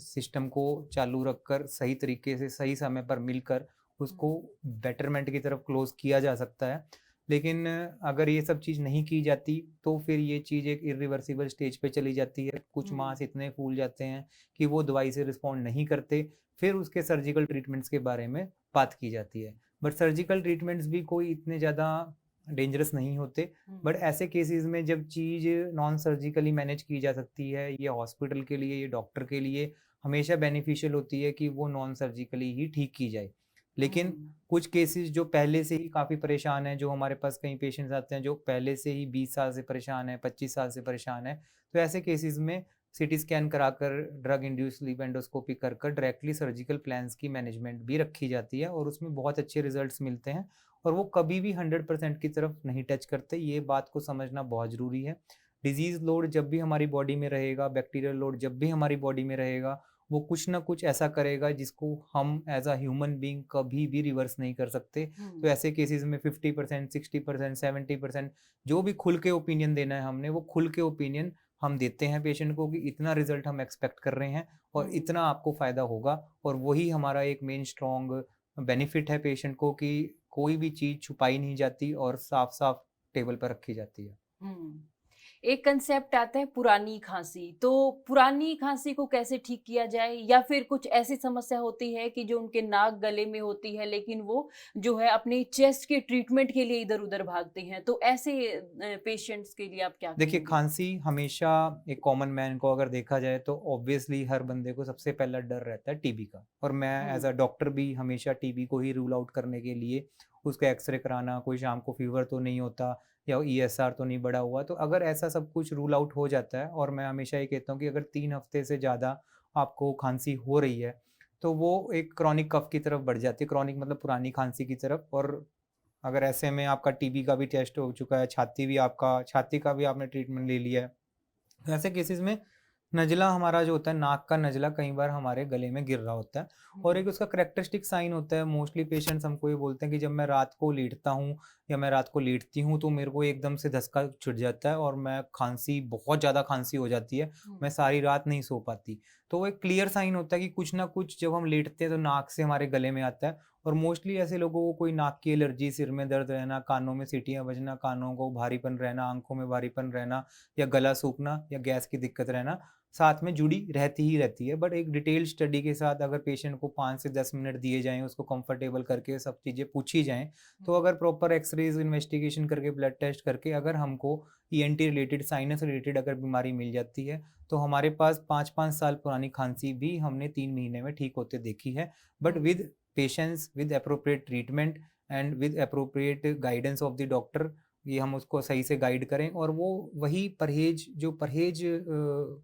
Speaker 2: सिस्टम को चालू रखकर सही तरीके से सही समय पर मिलकर
Speaker 1: हुँ,
Speaker 2: उसको बेटरमेंट की तरफ क्लोज़ किया जा सकता है। लेकिन अगर ये सब चीज़ नहीं की जाती, तो फिर ये चीज़ एक इरिवर्सिबल स्टेज पे चली जाती है। कुछ
Speaker 1: हुँ,
Speaker 2: मांस इतने फूल जाते हैं कि वो दवाई से रिस्पॉन्ड नहीं करते, फिर उसके सर्जिकल ट्रीटमेंट्स के बारे में बात की जाती है। बट सर्जिकल ट्रीटमेंट्स भी कोई इतने ज़्यादा डेंजरस नहीं होते।
Speaker 1: हुँ,
Speaker 2: बट ऐसे केसेज़ में जब चीज़ नॉन सर्जिकली मैनेज की जा सकती है, ये हॉस्पिटल के लिए, ये डॉक्टर के लिए हमेशा बेनिफिशियल होती है कि वो नॉन सर्जिकली ही ठीक की जाए। लेकिन
Speaker 1: हुँ,
Speaker 2: कुछ केसेस जो पहले से ही काफ़ी परेशान हैं, जो हमारे पास कई पेशेंट्स आते हैं जो पहले से ही 20 साल से परेशान हैं, 25 साल से परेशान हैं, तो ऐसे केसेस में सीटी स्कैन कराकर, ड्रग इंड्यूस्ड स्लीप एंडोस्कोपी कर कर डायरेक्टली सर्जिकल प्लान्स की मैनेजमेंट भी रखी जाती है और उसमें बहुत अच्छे रिजल्ट्स मिलते हैं और वो कभी भी 100% की तरफ नहीं टच करते। ये बात को समझना बहुत ज़रूरी है। डिज़ीज़ लोड जब भी हमारी बॉडी में रहेगा, बैक्टीरियल लोड जब भी हमारी बॉडी में रहेगा, वो कुछ ना कुछ ऐसा करेगा जिसको हम एज़ अ ह्यूमन बीइंग कभी भी रिवर्स नहीं कर सकते। तो
Speaker 1: हुँ,
Speaker 2: ऐसे केसेज़ में 50%, 60%, 70% जो भी खुल के ओपिनियन देना है हमने, वो खुल के ओपिनियन हम देते हैं पेशेंट को कि इतना रिज़ल्ट हम एक्सपेक्ट कर रहे हैं और
Speaker 1: हुँ।
Speaker 2: इतना आपको फ़ायदा होगा। और वही हमारा एक मेन स्ट्रॉन्ग बेनिफिट है पेशेंट को कि कोई भी चीज़ छुपाई नहीं जाती और साफ-साफ टेबल पर रखी जाती है।
Speaker 1: हुँ। एक कांसेप्ट आता है पुरानी खाँसी, तो पुरानी खाँसी को कैसे ठीक किया जाए? या फिर कुछ ऐसी समस्या होती है कि जो उनके नाक गले में होती है, लेकिन वो जो है अपनी चेस्ट के ट्रीटमेंट के लिए इधर-उधर भागते हैं, तो ऐसे पेशेंट्स के लिए आप क्या
Speaker 2: देखिए,
Speaker 1: कहेंगे?
Speaker 2: खाँसी हमेशा एक कॉमन मैन को अगर देखा जाए तो ऑब्वियसली हर बंदे को सबसे पहला डर रहता है टीबी का। और मैं एज़
Speaker 1: हुँ,
Speaker 2: अ डॉक्टर भी हमेशा टीबी को ही रूल आउट करने के लिए उसका एक्सरे कराना, कोई शाम को फीवर तो नहीं होता या ईएसआर तो नहीं बढ़ा हुआ। तो अगर ऐसा सब कुछ रूल आउट हो जाता है, और मैं हमेशा ये कहता हूँ कि अगर 3 हफ्ते से ज़्यादा आपको खांसी हो रही है, तो वो एक क्रॉनिक कफ की तरफ बढ़ जाती है। क्रॉनिक मतलब पुरानी खांसी की तरफ। और अगर ऐसे में आपका टीबी का भी टेस्ट हो चुका है, छाती का भी आपने ट्रीटमेंट ले लिया है, तो ऐसे केसेस में नज़ला हमारा जो होता है, नाक का नज़ला कई बार हमारे गले में गिर रहा होता है। और एक उसका कैरेक्टरिस्टिक साइन होता है, मोस्टली पेशेंट्स हमको ये बोलते हैं कि जब मैं रात को लेटता हूँ या मैं रात को लेटती हूँ तो मेरे को एकदम से धसका छुट जाता है और मैं बहुत ज़्यादा खांसी हो जाती है, मैं सारी रात नहीं सो पाती। तो वो एक क्लियर साइन होता है कि कुछ ना कुछ जब हम लेटते हैं तो नाक से हमारे गले में आता है। और मोस्टली ऐसे लोगों को कोई नाक की एलर्जी, सिर में दर्द रहना, कानों में सीटियाँ बजना, कानों को भारीपन रहना, आंखों में भारीपन रहना, या गला सूखना या गैस की दिक्कत रहना साथ में जुड़ी रहती ही रहती है। बट एक डिटेल स्टडी के साथ अगर पेशेंट को 5 से 10 मिनट दिए जाएँ, उसको कंफर्टेबल करके सब चीज़ें पूछी जाएँ, तो अगर प्रॉपर एक्स-रेज़ इन्वेस्टिगेशन करके, ब्लड टेस्ट करके अगर हमको ईएनटी रिलेटेड, साइनस रिलेटेड अगर बीमारी मिल जाती है, तो हमारे पास 5-5 साल पुरानी खाँसी भी हमने 3 महीने में ठीक होते देखी है। But with patience, with appropriate treatment and with appropriate guidance of the doctor, ये हम उसको सही से गाइड करें और वो वही परहेज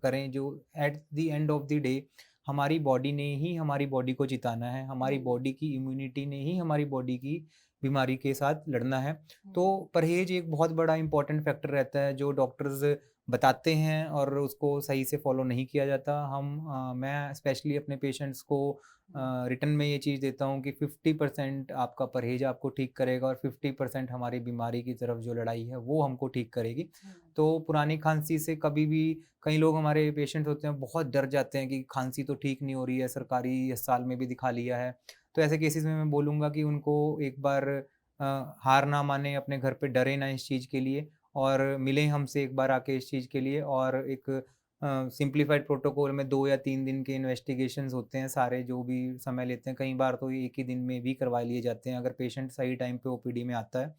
Speaker 2: करें जो at the end of the day हमारी बॉडी ने ही हमारी बॉडी को जिताना है, हमारी बॉडी की इम्यूनिटी ने ही हमारी बॉडी की बीमारी के साथ लड़ना है। तो परहेज एक बहुत बड़ा इंपॉर्टेंट फैक्टर रहता है जो डॉक्टर्स बताते हैं और उसको सही से फॉलो नहीं किया जाता। मैं स्पेशली अपने पेशेंट्स को रिटर्न में ये चीज़ देता हूँ कि 50% आपका परहेज आपको ठीक करेगा और 50% हमारी बीमारी की तरफ जो लड़ाई है वो हमको ठीक करेगी। तो पुरानी खांसी से कभी भी, कई लोग हमारे पेशेंट होते हैं बहुत डर जाते हैं कि खांसी तो ठीक नहीं हो रही है, सरकारी अस्पताल में भी दिखा लिया है। तो ऐसे केसेस में मैं बोलूँगा कि उनको एक बार हार ना माने, अपने घर पे डरे ना इस चीज़ के लिए और मिलें हमसे एक बार आके इस चीज़ के लिए। और एक सिंप्लीफाइड प्रोटोकॉल में 2 या 3 दिन के इन्वेस्टिगेशंस होते हैं, सारे जो भी समय लेते हैं, कई बार तो ये एक ही दिन में भी करवा लिए जाते हैं अगर पेशेंट सही टाइम पे ओपीडी में आता है।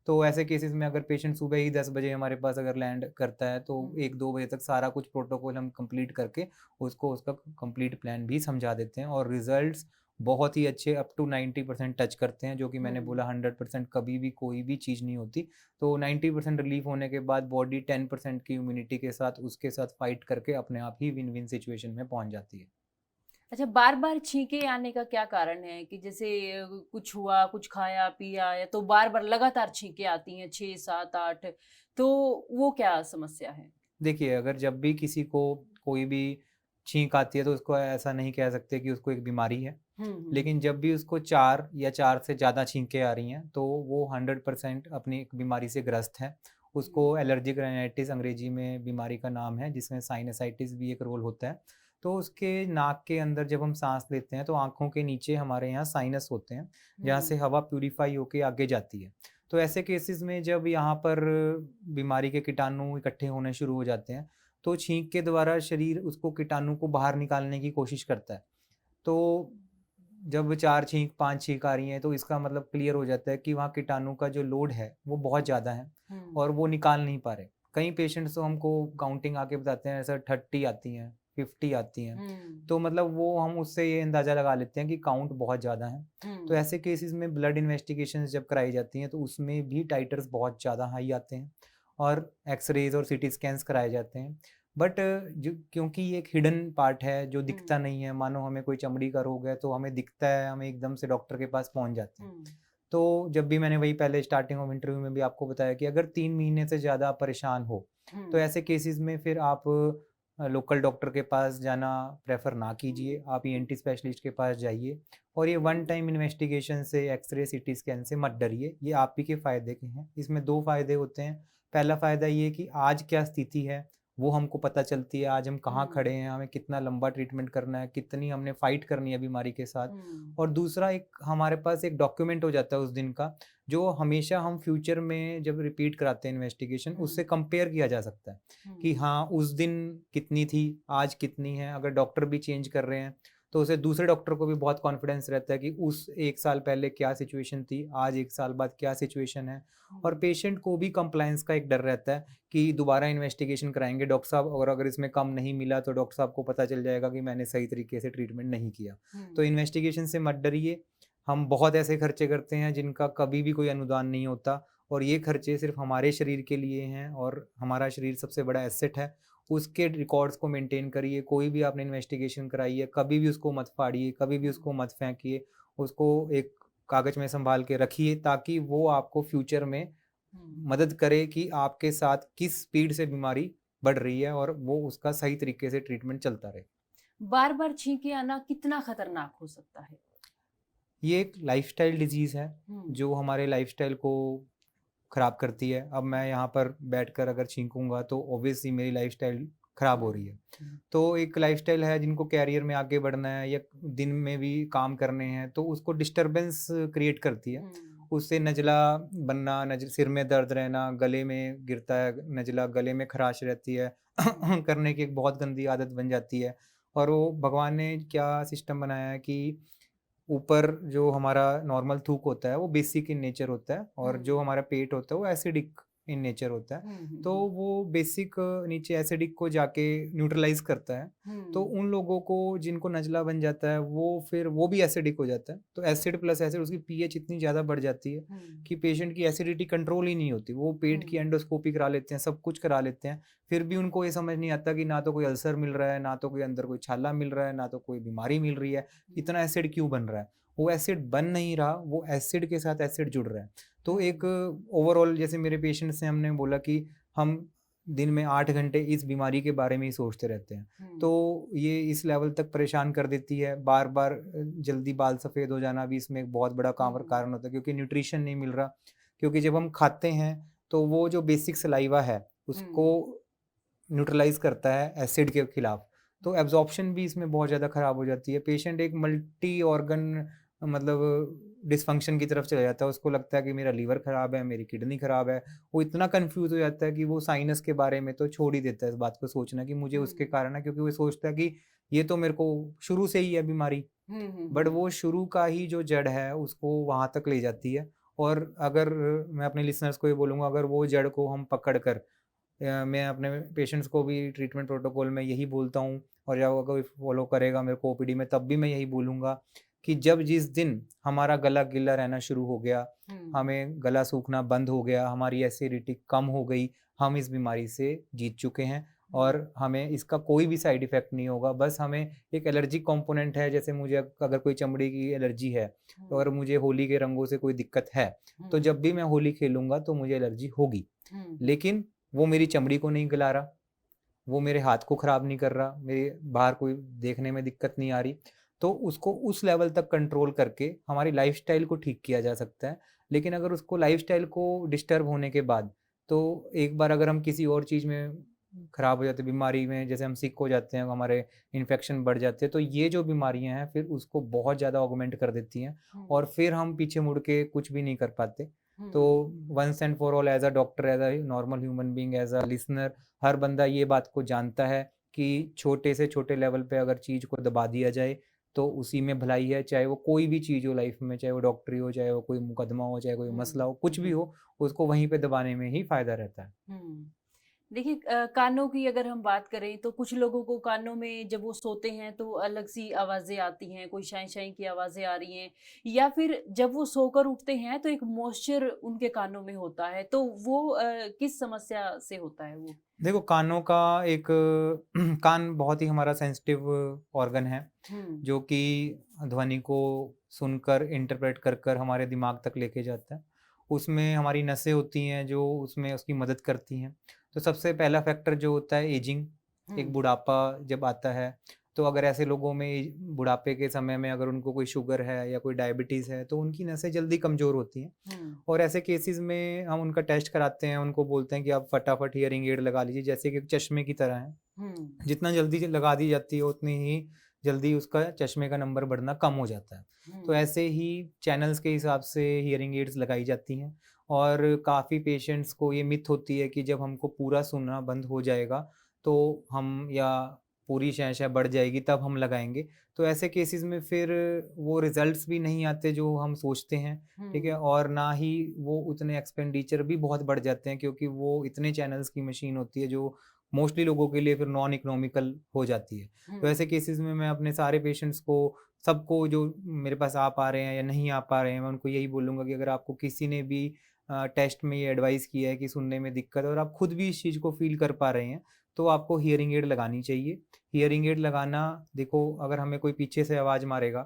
Speaker 2: तो ऐसे केसेस में अगर पेशेंट सुबह ही 10 बजे हमारे पास अगर लैंड करता है तो 1-2 बजे तक सारा कुछ प्रोटोकॉल हम कंप्लीट करके उसको उसका कंप्लीट प्लान भी समझा देते हैं और रिजल्ट्स बहुत ही अच्छे अप टू 90% टच करते हैं, जो कि मैंने बोला 100% कभी भी कोई भी चीज़ नहीं होती। तो 90% रिलीफ होने के बाद बॉडी 10% की इम्यूनिटी के साथ उसके साथ फाइट करके अपने आप ही विन विन सिचुएशन में पहुंच जाती है।
Speaker 1: अच्छा, बार-बार छींके आने का क्या कारण है? कि जैसे कुछ हुआ, कुछ खाया, पिया या तो बार-बार लगातार छींकें आती हैं 6, 7, 8 तो वो क्या समस्या है?
Speaker 2: देखिए, अगर जब भी किसी को कोई भी छींक आती है तो उसको ऐसा नहीं कह सकते कि उसको एक बीमारी है।
Speaker 1: हुँ।
Speaker 2: लेकिन जब भी उसको 4 या 4 से ज़्यादा छींकें आ रही हैं, तो वो 100% अपनी एक बीमारी से ग्रस्त है। उसको एलर्जिक राइनाइटिस अंग्रेजी में बीमारी का नाम है, जिसमें साइनसाइटिस भी एक रोल होता है। तो उसके नाक के अंदर जब हम साँस लेते हैं, तो आँखों के नीचे हमारे यहाँ साइनस होते हैं, जहाँ से हवा प्यूरिफ़ाई होके आगे जाती है। तो ऐसे केसेज़ में जब यहाँ पर बीमारी के कीटाणु इकट्ठे होने शुरू हो जाते हैं, तो छींक के द्वारा शरीर उसको कीटाणु को बाहर निकालने की कोशिश करता है। तो जब 4 छींक 5 छींक आ रही हैं, तो इसका मतलब क्लियर हो जाता है कि वहाँ कीटाणु का जो लोड है, वो बहुत ज़्यादा है और वो निकाल नहीं पा रहे। कई पेशेंट्स तो हमको काउंटिंग आके बताते हैं सर 30 आती हैं, 50 आती हैं। तो मतलब वो हम उससे ये अंदाज़ा लगा लेते हैं कि काउंट बहुत ज़्यादा है। तो ऐसे केसेस में ब्लड इन्वेस्टिगेशंस जब कराई जाती हैं, तो उसमें भी टाइटर्स बहुत ज़्यादा हाई आते हैं और एक्स-रेज़ और सीटी स्कैन्स कराए जाते हैं। बट जो क्योंकि ये एक हिडन पार्ट है जो दिखता नहीं है, मानो हमें कोई चमड़ी का रोग है तो हमें दिखता है, हम एकदम से डॉक्टर के पास पहुँच जाते हैं। तो जब भी मैंने वही पहले स्टार्टिंग ऑफ इंटरव्यू में भी आपको बताया कि अगर 3 महीने से ज़्यादा आप परेशान हो, तो ऐसे केसेस में फिर आप लोकल डॉक्टर के पास जाना प्रेफ़र ना कीजिए, आप ईएनटी स्पेशलिस्ट के पास जाइए और ये वन टाइम इन्वेस्टिगेशन से, एक्स-रे, सीटी स्कैन से मत डरिए, ये आप ही के फ़ायदे के हैं। इसमें 2 फ़ायदे होते हैं। पहला फ़ायदा ये कि आज क्या स्थिति है, वो हमको पता चलती है, आज हम कहाँ खड़े हैं, हमें कितना लंबा ट्रीटमेंट करना है, कितनी हमने फ़ाइट करनी है बीमारी के साथ। और दूसरा एक हमारे पास एक डॉक्यूमेंट हो जाता है उस दिन का, जो हमेशा हम फ्यूचर में जब रिपीट कराते हैं इन्वेस्टिगेशन, उससे कंपेयर किया जा सकता है कि हाँ, उस दिन कितनी थी, आज कितनी है। अगर डॉक्टर भी चेंज कर रहे हैं, तो उसे दूसरे डॉक्टर को भी बहुत कॉन्फिडेंस रहता है कि उस 1 साल पहले क्या सिचुएशन थी, आज 1 साल बाद क्या सिचुएशन है। और पेशेंट को भी कंप्लायंस का एक डर रहता है कि दोबारा इन्वेस्टिगेशन कराएँगे डॉक्टर साहब, और अगर इसमें कम नहीं मिला तो डॉक्टर साहब को पता चल जाएगा कि मैंने सही तरीके से ट्रीटमेंट नहीं किया। तो इन्वेस्टिगेशन से मत डरिए, हम बहुत ऐसे खर्चे करते हैं जिनका कभी भी कोई अनुदान नहीं होता, और ये खर्चे सिर्फ हमारे शरीर के लिए हैं, और हमारा शरीर सबसे बड़ा एसेट है। उसके रिकॉर्ड्स को मेंटेन करिए, कोई भी आपने इन्वेस्टिगेशन कराई है, कभी भी उसको मत फाड़िए, कभी भी उसको मत फेंकिए, उसको एक कागज़ में सँभाल के रखिए, ताकि वो आपको फ्यूचर में
Speaker 1: हुँ।
Speaker 2: मदद करे कि आपके साथ किस स्पीड से बीमारी बढ़ रही है, और वो उसका सही तरीके से ट्रीटमेंट चलता रहे।
Speaker 1: बार-बार छींकें आना कितना खतरनाक हो सकता है?
Speaker 2: ये एक लाइफ़स्टाइल डिज़ीज़ है,
Speaker 1: हुँ।
Speaker 2: जो हमारे लाइफ़स्टाइल को ख़राब करती है। अब मैं यहाँ पर बैठकर अगर छींकूँगा तो ऑब्वियसली मेरी लाइफ़स्टाइल ख़राब हो रही है।
Speaker 1: हुँ।
Speaker 2: तो एक लाइफ़स्टाइल है जिनको करियर में आगे बढ़ना है या दिन में भी काम करने हैं, तो उसको डिस्टर्बेंस क्रिएट करती है।
Speaker 1: हुँ।
Speaker 2: उससे नज़ला बनना, सिर में दर्द रहना, गले में गिरता है नज़ला, गले में ख़राश रहती है,
Speaker 1: हुँ।
Speaker 2: करने की एक बहुत गंदी आदत बन जाती है। और वो भगवान ने क्या सिस्टम बनाया है कि ऊपर जो हमारा नॉर्मल थूक होता है वो बेसिक इन नेचर होता है, और जो
Speaker 1: हुँ।
Speaker 2: हमारा पेट होता है वो एसिडिक इन नेचर होता है।
Speaker 1: हुँ, हुँ,
Speaker 2: तो
Speaker 1: हुँ।
Speaker 2: वो बेसिक नीचे एसिडिक को जाके न्यूट्रलाइज़ करता है। तो
Speaker 1: हुँ।
Speaker 2: उन लोगों को जिनको नज़ला बन जाता है वो फिर वो भी एसिडिक हो जाता है। तो एसिड प्लस एसिड, उसकी पीएच इतनी ज़्यादा बढ़ जाती है
Speaker 1: हुँ।
Speaker 2: कि पेशेंट की एसिडिटी कंट्रोल ही नहीं होती। वो पेट की
Speaker 1: हुँ।
Speaker 2: एंडोस्कोपी करा लेते हैं, सब कुछ करा लेते हैं। फिर भी उनको ये समझ नहीं आता कि ना तो कोई अल्सर मिल रहा है, ना तो कोई अंदर कोई छाला मिल रहा है, ना तो कोई बीमारी मिल रही है।
Speaker 1: हुँ।
Speaker 2: इतना एसिड क्यों बन रहा है? वो एसिड बन नहीं रहा, वो एसिड के साथ एसिड जुड़ रहा है। तो एक
Speaker 1: हुँ।
Speaker 2: ओवरऑल जैसे मेरे पेशेंट से हमने बोला कि हम दिन में 8 घंटे इस बीमारी के बारे में ही सोचते रहते हैं।
Speaker 1: हुँ।
Speaker 2: तो ये इस लेवल तक परेशान कर देती है। बार-बार जल्दी बाल सफ़ेद हो जाना भी इसमें एक बहुत बड़ा
Speaker 1: हुँ।
Speaker 2: कारण होता है, क्योंकि न्यूट्रिशन नहीं मिल रहा। क्योंकि जब हम खाते हैं तो वो जो बेसिक सलाइवा है उसको
Speaker 1: हुँ।
Speaker 2: न्यूट्रलाइज़ करता है एसिड के खिलाफ। तो एब्ज़ॉर्प्शन भी इसमें बहुत ज़्यादा ख़राब हो जाती है। पेशेंट एक मल्टी ऑर्गन मतलब डिस्फंक्शन की तरफ चला जाता है। उसको लगता है कि मेरा लीवर ख़राब है, मेरी किडनी ख़राब है। वो इतना कन्फ्यूज़ हो जाता है कि वो साइनस के बारे में तो छोड़ ही देता है इस बात को सोचना कि मुझे उसके
Speaker 1: हुँ।
Speaker 2: कारण है, क्योंकि वो सोचता है कि ये तो मेरे को शुरू से ही है बीमारी।
Speaker 1: हुँ, हुँ,
Speaker 2: बट
Speaker 1: हुँ।
Speaker 2: वो शुरू का ही जो जड़ है उसको वहाँ तक ले जाती है। और अगर मैं अपने लिसनर्स को ये बोलूँगा, अगर वो जड़ को हम पकड़ कर मैं अपने पेशेंट्स को भी ट्रीटमेंट प्रोटोकॉल में यही बोलता हूँ, और जब अगर कोई फॉलो करेगा मेरे को ओपीडी में तब भी मैं यही बोलूँगा कि जब जिस दिन हमारा गला गीला रहना शुरू हो गया,
Speaker 1: हुँ।
Speaker 2: हमें गला सूखना बंद हो गया, हमारी एसिडिटी कम हो गई, हम इस बीमारी से जीत चुके हैं,
Speaker 1: हुँ।
Speaker 2: और हमें इसका कोई भी साइड इफ़ेक्ट नहीं होगा। बस हमें एक एलर्जिक कंपोनेंट है, जैसे मुझे अगर कोई चमड़ी की एलर्जी है,
Speaker 1: हुँ।
Speaker 2: और मुझे होली के रंगों से कोई दिक्कत है, तो
Speaker 1: हुँ।
Speaker 2: जब भी मैं होली खेलूँगा तो मुझे एलर्जी होगी।
Speaker 1: हुँ।
Speaker 2: लेकिन वो मेरी चमड़ी को नहीं गला रहा, वो मेरे हाथ को ख़राब नहीं कर रहा, मेरे बाहर कोई देखने में दिक्कत नहीं आ रही। तो उसको उस लेवल तक कंट्रोल करके हमारी लाइफ़स्टाइल को ठीक किया जा सकता है। लेकिन अगर उसको लाइफ़स्टाइल को डिस्टर्ब होने के बाद, तो एक बार अगर हम किसी और चीज़ में ख़राब हो जाते हैं, बीमारी में जैसे हम सिक हो जाते हैं, हमारे इन्फेक्शन बढ़ जाते हैं, तो ये जो बीमारियाँ हैं फिर उसको बहुत ज़्यादा ऑगमेंट कर देती हैं,
Speaker 1: हुँ।
Speaker 2: और फिर हम पीछे मुड़ के कुछ भी नहीं कर पाते। तो
Speaker 1: हुँ।
Speaker 2: Once and for all, as a doctor, as a normal human being, as a listener, हर बंदा ये बात को जानता है कि छोटे से छोटे लेवल पे अगर चीज़ को दबा दिया जाए, तो उसी में भलाई है। चाहे वो कोई भी चीज़ हो लाइफ़ में, चाहे वो डॉक्टरी हो, चाहे वो कोई मुकदमा हो, चाहे कोई
Speaker 1: हुँ।
Speaker 2: मसला हो, कुछ भी
Speaker 1: हुँ।
Speaker 2: हो, उसको वहीं पे दबाने में ही फ़ायदा रहता है।
Speaker 1: हुँ। देखिए कानों की अगर हम बात करें तो कुछ लोगों को कानों में जब वो सोते हैं तो अलग सी आवाज़ें आती हैं, कोई शाई-शाई की आवाज़ें आ रही हैं या फिर जब वो सोकर उठते हैं तो एक मॉइस्चर उनके कानों में होता है, तो वो किस समस्या से होता है वो?
Speaker 2: देखो, कानों का एक कान बहुत ही हमारा सेंसिटिव ऑर्गन है,
Speaker 1: हुँ।
Speaker 2: जो कि ध्वनि को सुनकर इंटरप्रेट कर कर हमारे दिमाग तक लेके जाता है। उसमें हमारी नसें होती हैं जो उसमें उसकी मदद करती हैं। तो सबसे पहला फैक्टर जो होता है एजिंग, एक
Speaker 1: हुँ।
Speaker 2: बुढ़ापा जब आता है, तो अगर ऐसे लोगों में बुढ़ापे के समय में अगर उनको कोई शुगर है या कोई डायबिटीज़ है, तो उनकी नसें जल्दी कमज़ोर होती हैं।
Speaker 1: हुँ।
Speaker 2: और ऐसे केसेस में हम उनका टेस्ट कराते हैं, उनको बोलते हैं कि आप फटाफट हियरिंग एड लगा लीजिए, जैसे कि एक चश्मे की तरह है।
Speaker 1: हुँ।
Speaker 2: जितना जल्दी लगा दी जाती है उतनी ही जल्दी उसका चश्मे का नंबर बढ़ना कम हो जाता है। तो
Speaker 1: हुँ।
Speaker 2: ऐसे ही चैनल्स के हिसाब से हियरिंग एड्स लगाई जाती हैं, और काफ़ी पेशेंट्स को ये मिथ होती है कि जब हमको पूरा सुनना बंद हो जाएगा तो हम, या पूरी शह-शह बढ़ जाएगी तब हम लगाएँगे। तो ऐसे केसेस में फिर वो रिज़ल्ट्स भी नहीं आते जो हम सोचते हैं, ठीक है?
Speaker 1: हुँ।
Speaker 2: और ना ही वो उतने एक्सपेंडिचर भी बहुत बढ़ जाते हैं, क्योंकि वो इतने चैनल्स की मशीन होती है जो मोस्टली लोगों के लिए फिर नॉन इकोनॉमिकल हो जाती है। तो ऐसे
Speaker 1: हुँ।
Speaker 2: केसेस में मैं अपने सारे पेशेंट्स को सबको जो मेरे पास आ पा रहे हैं या नहीं आ पा रहे हैं, मैं उनको यही बोलूँगा कि अगर आपको किसी ने भी टेस्ट में ये एडवाइस किया है कि सुनने में दिक्कत है और आप खुद भी इस चीज़ को फ़ील कर पा रहे हैं, तो आपको हियरिंग एड लगानी चाहिए। हियरिंग एड लगाना, देखो अगर हमें कोई पीछे से आवाज़ मारेगा,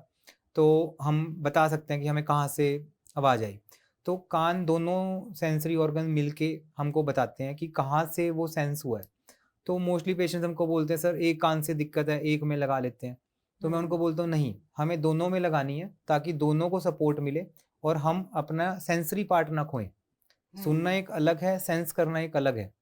Speaker 2: तो हम बता सकते हैं कि हमें कहाँ से आवाज़ आई। तो कान दोनों सेंसरी ऑर्गन मिलके हमको बताते हैं कि कहाँ से वो सेंस हुआ है। तो मोस्टली पेशेंट्स हमको बोलते हैं सर एक कान से दिक्कत है, एक में लगा लेते हैं। तो मैं उनको
Speaker 1: हुँ,
Speaker 2: बोलता हूँ नहीं, हमें दोनों में लगानी है ताकि दोनों को सपोर्ट मिले और हम अपना सेंसरी पार्ट ना खोएँ। सुनना
Speaker 1: हुँ,
Speaker 2: एक अलग है, सेंस करना एक अलग है।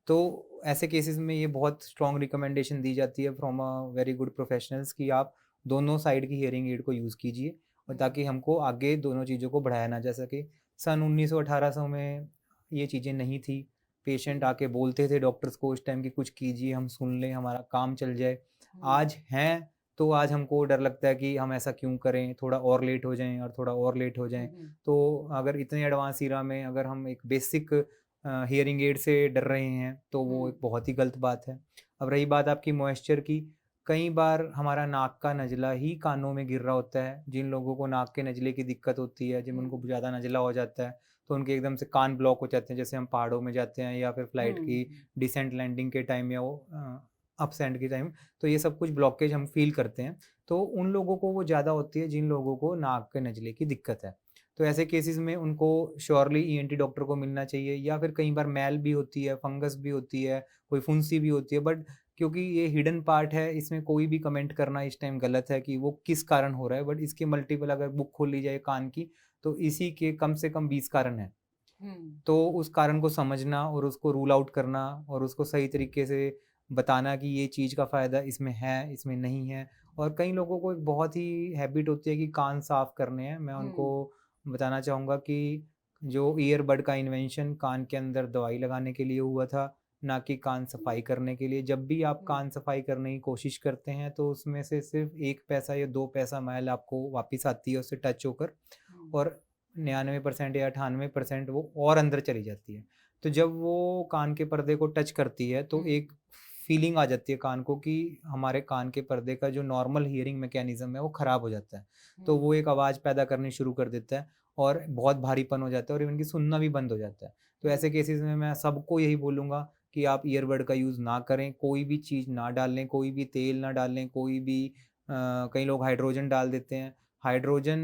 Speaker 2: तो ऐसे केसेस में ये बहुत स्ट्रॉन्ग रिकमेंडेशन दी जाती है from a very good professionals कि आप दोनों साइड की हियरिंग एड को यूज़ कीजिए और
Speaker 1: हुँ,
Speaker 2: ताकि हमको आगे दोनों चीज़ों को बढ़ाया ना जा सके। सन 1900-1800 में ये चीज़ें नहीं थी। पेशेंट
Speaker 1: हुँ,
Speaker 2: आके बोलते थे डॉक्टर्स को उस टाइम कि कुछ कीजिए, हम सुन लें, हमारा काम चल जाए।
Speaker 1: हुँ,
Speaker 2: आज हैं, तो आज हमको डर लगता है कि हम ऐसा क्यों करें, थोड़ा और लेट हो जाएँ और थोड़ा और लेट हो
Speaker 1: हुँ,
Speaker 2: जाएँ।
Speaker 1: हुँ,
Speaker 2: तो अगर इतने एडवांस ईरा में अगर हम एक बेसिक हियरिंग एड से डर रहे हैं, तो वो एक
Speaker 1: हुँ,
Speaker 2: बहुत ही गलत बात है। अब रही बात आपकी मॉइस्चर की, कई बार हमारा नाक का नज़ला ही कानों में गिर रहा होता है। जिन लोगों को नाक के नज़ले की दिक्कत होती है, जिन उनको
Speaker 1: हुँ,
Speaker 2: ज़्यादा नज़ला हो जाता है, तो उनके एकदम से कान ब्लॉक हो जाते हैं। जैसे हम पहाड़ों में जाते हैं या फिर फ्लाइट
Speaker 1: हुँ,
Speaker 2: की डिसेंट लैंडिंग के टाइम या वो अपसेंट के टाइम, तो ये सब कुछ ब्लॉकेज हम फ़ील करते हैं। तो उन लोगों को वो ज़्यादा होती है जिन लोगों को नाक के नज़ले की दिक्कत है। तो ऐसे केसेस में उनको श्योरली ईएनटी डॉक्टर को मिलना चाहिए या फिर कई बार मैल भी होती है, फंगस भी होती है, कोई फुंसी भी होती है, बट क्योंकि ये हिडन पार्ट है, इसमें कोई भी कमेंट करना इस टाइम गलत है कि वो किस कारण हो रहा है, बट इसके मल्टीपल अगर बुक खोल ली जाए कान की, तो इसी के कम से कम 20 कारण हैं।
Speaker 1: हुँ,
Speaker 2: तो उस कारण को समझना और उसको रूल आउट करना और उसको सही तरीके से बताना कि ये चीज़ का फ़ायदा इसमें है, इसमें नहीं है। और कई लोगों को एक बहुत ही हैबिट होती है कि कान साफ़ करने हैं। मैं उनको
Speaker 1: हुँ,
Speaker 2: बताना चाहूँगा कि जो ईयरबड का इन्वेंशन कान के अंदर दवाई लगाने के लिए हुआ था, ना कि कान सफाई करने के लिए। जब भी आप
Speaker 1: हुँ,
Speaker 2: कान सफाई करने की कोशिश करते हैं, तो उसमें से सिर्फ़ 1 पैसा या 2 पैसा मैल आपको वापस आती है उससे टच होकर।
Speaker 1: हुँ,
Speaker 2: और 99% या 98% वो और अंदर चली जाती है। तो जब वो कान के पर्दे को टच करती है, तो
Speaker 1: हुँ,
Speaker 2: एक फ़ीलिंग आ जाती है कान को कि हमारे कान के पर्दे का जो नॉर्मल हियरिंग मैकेनिज़्म है, वो ख़राब हो जाता है। तो
Speaker 1: हुँ,
Speaker 2: वो एक आवाज़ पैदा करनी शुरू कर देता है और बहुत भारीपन हो जाता है और इवन कि सुनना भी बंद हो जाता है। तो
Speaker 1: हुँ,
Speaker 2: ऐसे केसेज़ में मैं सबको यही बोलूँगा कि आप ईयरबड का यूज़ ना करें, कोई भी चीज़ ना डालें, कोई भी तेल ना डालें, कोई भी कई लोग हाइड्रोजन डाल देते हैं। हाइड्रोजन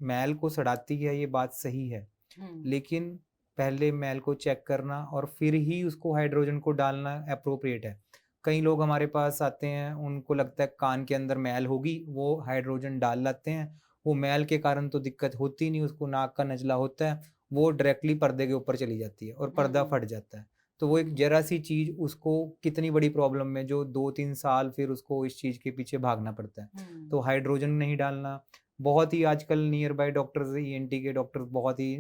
Speaker 2: मैल को सड़ाती है, ये बात सही है।
Speaker 1: हुँ,
Speaker 2: लेकिन पहले मैल को चेक करना और फिर ही उसको हाइड्रोजन को डालना एप्रोप्रिएट है। कई लोग हमारे पास आते हैं, उनको लगता है कान के अंदर मैल होगी, वो हाइड्रोजन डाल लाते हैं। वो मैल के कारण तो दिक्कत होती नहीं, उसको नाक का नज़ला होता है, वो डायरेक्टली पर्दे के ऊपर चली जाती है और पर्दा
Speaker 1: हुँ,
Speaker 2: फट जाता है। तो वो एक
Speaker 1: हुँ,
Speaker 2: ज़रा-सी चीज़ उसको कितनी बड़ी प्रॉब्लम में जो 2-3 साल फिर उसको इस चीज़ के पीछे भागना पड़ता है।
Speaker 1: हुँ,
Speaker 2: तो हाइड्रोजन नहीं डालना, बहुत ही आजकल नियर बाय डॉक्टर्स ईएनटी के डॉक्टर्स बहुत ही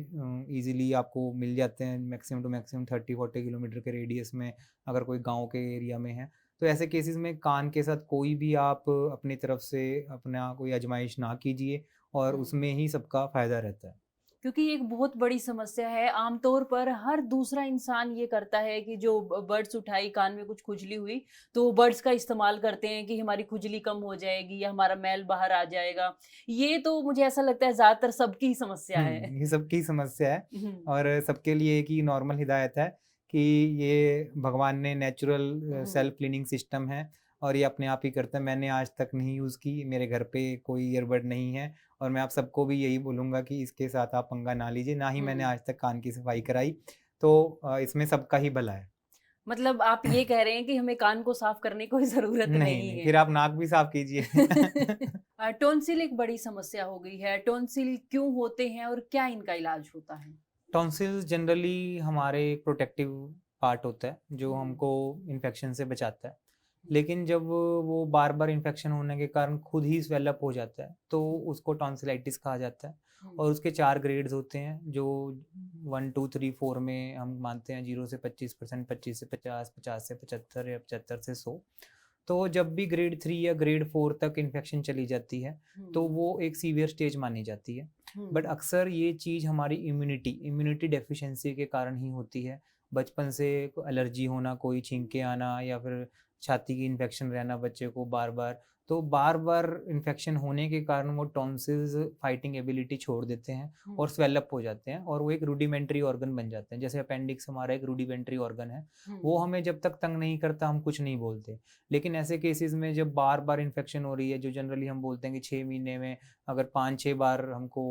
Speaker 2: ईज़िली आपको मिल जाते हैं मैक्सिमम टू मैक्सिमम 30-40 किलोमीटर के रेडियस में, अगर कोई गाँव के एरिया में है। तो ऐसे केसेज़ में कान के साथ कोई भी आप अपनी तरफ से अपना कोई आज़माइश ना कीजिए और
Speaker 1: हुँ।
Speaker 2: उसमें ही सबका फ़ायदा रहता है।
Speaker 1: क्योंकि ये एक बहुत बड़ी समस्या है। आमतौर पर हर दूसरा इंसान ये करता है कि जो बड्स उठाई, कान में कुछ खुजली हुई, तो बड्स का इस्तेमाल करते हैं कि हमारी खुजली कम हो जाएगी या हमारा मैल बाहर आ जाएगा। ये तो मुझे ऐसा लगता है ज़्यादातर सबकी ही समस्या है।
Speaker 2: ये सबकी समस्या है
Speaker 1: हुँ,
Speaker 2: और सबके लिए एक ही नॉर्मल हिदायत है कि ये भगवान ने नेचुरल
Speaker 1: हुँ,
Speaker 2: सेल्फ क्लीनिंग सिस्टम है और ये अपने आप ही करता है। मैंने आज तक नहीं यूज़ की, मेरे घर पे कोई ईयरबड नहीं है और मैं आप सबको भी यही बोलूँगा कि इसके साथ आप पंगा ना लीजिए, ना ही मैंने
Speaker 1: हुँ।
Speaker 2: आज तक कान की सफाई कराई। तो इसमें सबका ही भला है।
Speaker 1: मतलब आप ये कह रहे हैं कि हमें कान को साफ करने की कोई ज़रूरत
Speaker 2: नहीं,
Speaker 1: नहीं
Speaker 2: नहीं,
Speaker 1: है।
Speaker 2: फिर आप नाक भी साफ कीजिए।
Speaker 1: टॉन्सिल एक बड़ी समस्या हो गई है। टॉन्सिल क्यों होते हैं और क्या इनका इलाज होता है?
Speaker 2: टॉन्सिल्स जनरली हमारे एक प्रोटेक्टिव पार्ट होता है, जो
Speaker 1: हुँ,
Speaker 2: हमको इन्फेक्शन से बचाता है।
Speaker 1: हुँ,
Speaker 2: लेकिन जब वो बार-बार इन्फेक्शन होने के कारण खुद ही स्वेल अप हो जाता है, तो
Speaker 1: हुँ,
Speaker 2: उसको टॉन्सिलाइटिस कहा जाता है
Speaker 1: हुँ,
Speaker 2: और उसके 4 ग्रेड्स होते हैं, जो 1, 2, 3, 4 में हम मानते हैं 0 से 25%, 25 से 50, 50 से 75 या 75 से 100। तो जब भी ग्रेड 3 या ग्रेड 4 तक इन्फेक्शन चली जाती है, तो
Speaker 1: हुँ,
Speaker 2: वो एक सीवियर स्टेज मानी जाती है। बट
Speaker 1: हुँ,
Speaker 2: अक्सर ये चीज़ हमारी इम्यूनिटी डेफिशिएंसी के कारण ही होती है। बचपन से एलर्जी होना, कोई छींके आना या फिर छाती की इन्फेक्शन रहना बच्चे को बार-बार, तो बार-बार इन्फेक्शन होने के कारण वो टॉन्सिल्स फाइटिंग एबिलिटी छोड़ देते हैं और
Speaker 1: हुँ,
Speaker 2: स्वेल अप हो जाते हैं और वो एक रूडिमेंट्री ऑर्गन बन जाते हैं। जैसे अपेंडिक्स हमारा एक रूडिमेंट्री ऑर्गन है, वो
Speaker 1: हुँ,
Speaker 2: हमें जब तक तंग नहीं करता हम कुछ नहीं बोलते। लेकिन ऐसे केसेस में जब बार-बार इन्फेक्शन हो रही है, जो जनरली हम बोलते हैं कि 6 महीने में अगर 5-6 बार हमको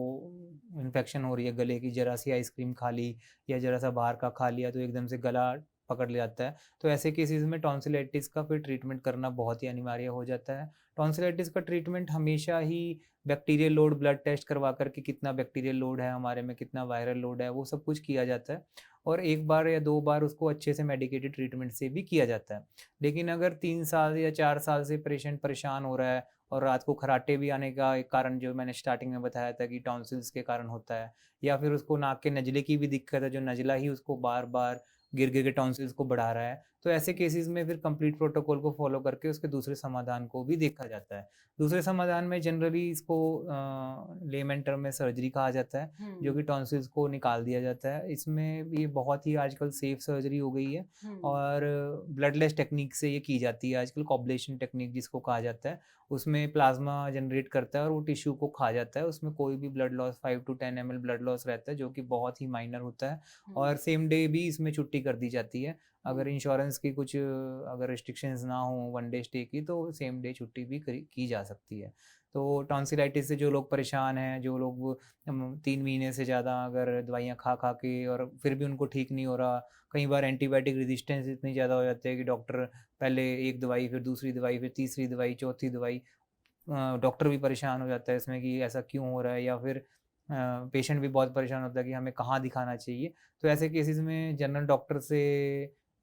Speaker 2: इन्फेक्शन हो रही है गले की, ज़रा-सी आइसक्रीम खा ली या ज़रा-सा बाहर का खा लिया तो एकदम से गला पकड़ ले जाता है। तो ऐसे केसेस में टॉन्सिलाइटिस का फिर ट्रीटमेंट करना बहुत ही अनिवार्य हो जाता है। टॉन्सिलाइटिस का ट्रीटमेंट हमेशा ही बैक्टीरियल लोड ब्लड टेस्ट करवा कर के कितना बैक्टीरियल लोड है हमारे में, कितना वायरल लोड है, वो सब कुछ किया जाता है और 1 बार या 2 बार उसको अच्छे से मेडिकेटेड ट्रीटमेंट से भी किया जाता है। लेकिन अगर 3 साल या 4 साल से पेशेंट परेशान हो रहा है और रात को खर्राटे भी आने का एक कारण जो मैंने स्टार्टिंग में बताया था कि टॉन्सिल्स के कारण होता है या फिर उसको नाक के नज़ले की भी दिक्कत है, जो नज़ला ही उसको बार-बार गिर-गिर के टॉन्सिल्स को बढ़ा रहा है। तो ऐसे केसेज़ में फिर कंप्लीट प्रोटोकॉल को फ़ॉलो करके उसके दूसरे समाधान को भी देखा जाता है। दूसरे समाधान में जनरली इसको लेमन टर्म में सर्जरी कहा जाता है, जो
Speaker 1: हुँ,
Speaker 2: कि टॉन्सिल्स को निकाल दिया जाता है। इसमें ये बहुत ही आजकल सेफ सर्जरी हो गई है
Speaker 1: हुँ,
Speaker 2: और ब्लडलेस टेक्नीक से ये की जाती है आजकल, कॉब्लेशन टेक्नीक जिसको कहा जाता है। उसमें प्लाज़्मा जनरेट करता है और वो टिश्यू को खा जाता है। उसमें कोई भी blood loss 5 to 10 ML blood loss रहता है, जो कि बहुत ही माइनर होता है
Speaker 1: हुँ,
Speaker 2: और सेम डे भी इसमें छुट्टी कर दी जाती है।
Speaker 1: हुँ,
Speaker 2: अगर इंश्योरेंस की कुछ अगर रिस्ट्रिक्शंस ना हो वन डे स्टे की तो सेम डे छुट्टी भी करी की जा सकती है। तो टॉन्सिलाइटिस से जो लोग परेशान हैं, जो लोग 3 महीने से ज़्यादा अगर दवाइयाँ खा-खा के और फिर भी उनको ठीक नहीं हो रहा, कई बार एंटीबायोटिक रेजिस्टेंस इतनी ज़्यादा हो जाती है कि डॉक्टर पहले 1 दवाई, फिर दूसरी दवाई, फिर तीसरी दवाई, चौथी दवाई, डॉक्टर भी परेशान हो जाता है इसमें कि ऐसा क्यों हो रहा है या फिर पेशेंट भी बहुत परेशान होता है कि हमें कहाँ दिखाना चाहिए। तो ऐसे केसेज़ में जनरल डॉक्टर से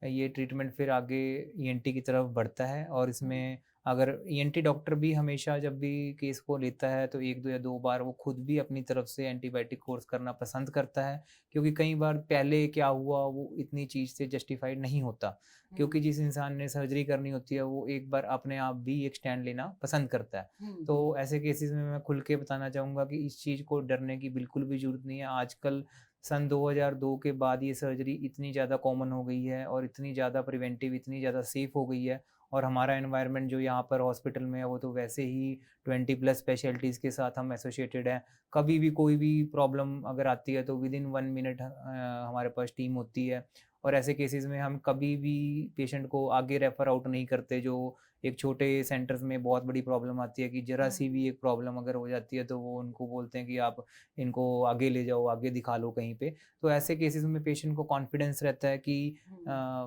Speaker 2: ये ट्रीटमेंट फिर आगे ईएनटी की तरफ बढ़ता है और
Speaker 1: हुँ,
Speaker 2: इसमें अगर ईएनटी डॉक्टर भी हमेशा जब भी केस को लेता है तो 1 या 2 बार वो खुद भी अपनी तरफ से एंटीबायोटिक कोर्स करना पसंद करता है, क्योंकि कई बार पहले क्या हुआ वो इतनी चीज़ से जस्टिफाइड नहीं होता। क्योंकि
Speaker 1: हुँ,
Speaker 2: जिस इंसान ने सर्जरी करनी होती है वो एक बार अपने आप भी एक स्टैंड लेना पसंद करता है।
Speaker 1: हुँ,
Speaker 2: तो
Speaker 1: हुँ,
Speaker 2: ऐसे केसेज़ में मैं खुल के बताना चाहूँगा कि इस चीज़ को डरने की बिल्कुल भी ज़रूरत नहीं है। आजकल सन 2002 के बाद ये सर्जरी इतनी ज़्यादा कॉमन हो गई है और इतनी ज़्यादा प्रिवेंटिव, इतनी ज़्यादा सेफ़ हो गई है और हमारा एनवायरनमेंट जो यहाँ पर हॉस्पिटल में है वो तो वैसे ही 20 प्लस स्पेशलिटीज़ के साथ हम एसोसिएटेड हैं। कभी भी कोई भी प्रॉब्लम अगर आती है तो विदिन 1 मिनट हमारे पास टीम होती है और ऐसे केसेज़ में हम कभी भी पेशेंट को आगे रेफ़र आउट नहीं करते। जो एक छोटे सेंटर्स में बहुत बड़ी प्रॉब्लम आती है कि ज़रा-सी
Speaker 1: हुँ,
Speaker 2: भी एक प्रॉब्लम अगर हो जाती है तो वो उनको बोलते हैं कि आप इनको आगे ले जाओ, आगे दिखा लो कहीं पे। तो ऐसे केसेज़ में पेशेंट को कॉन्फिडेंस रहता है कि
Speaker 1: हुँ,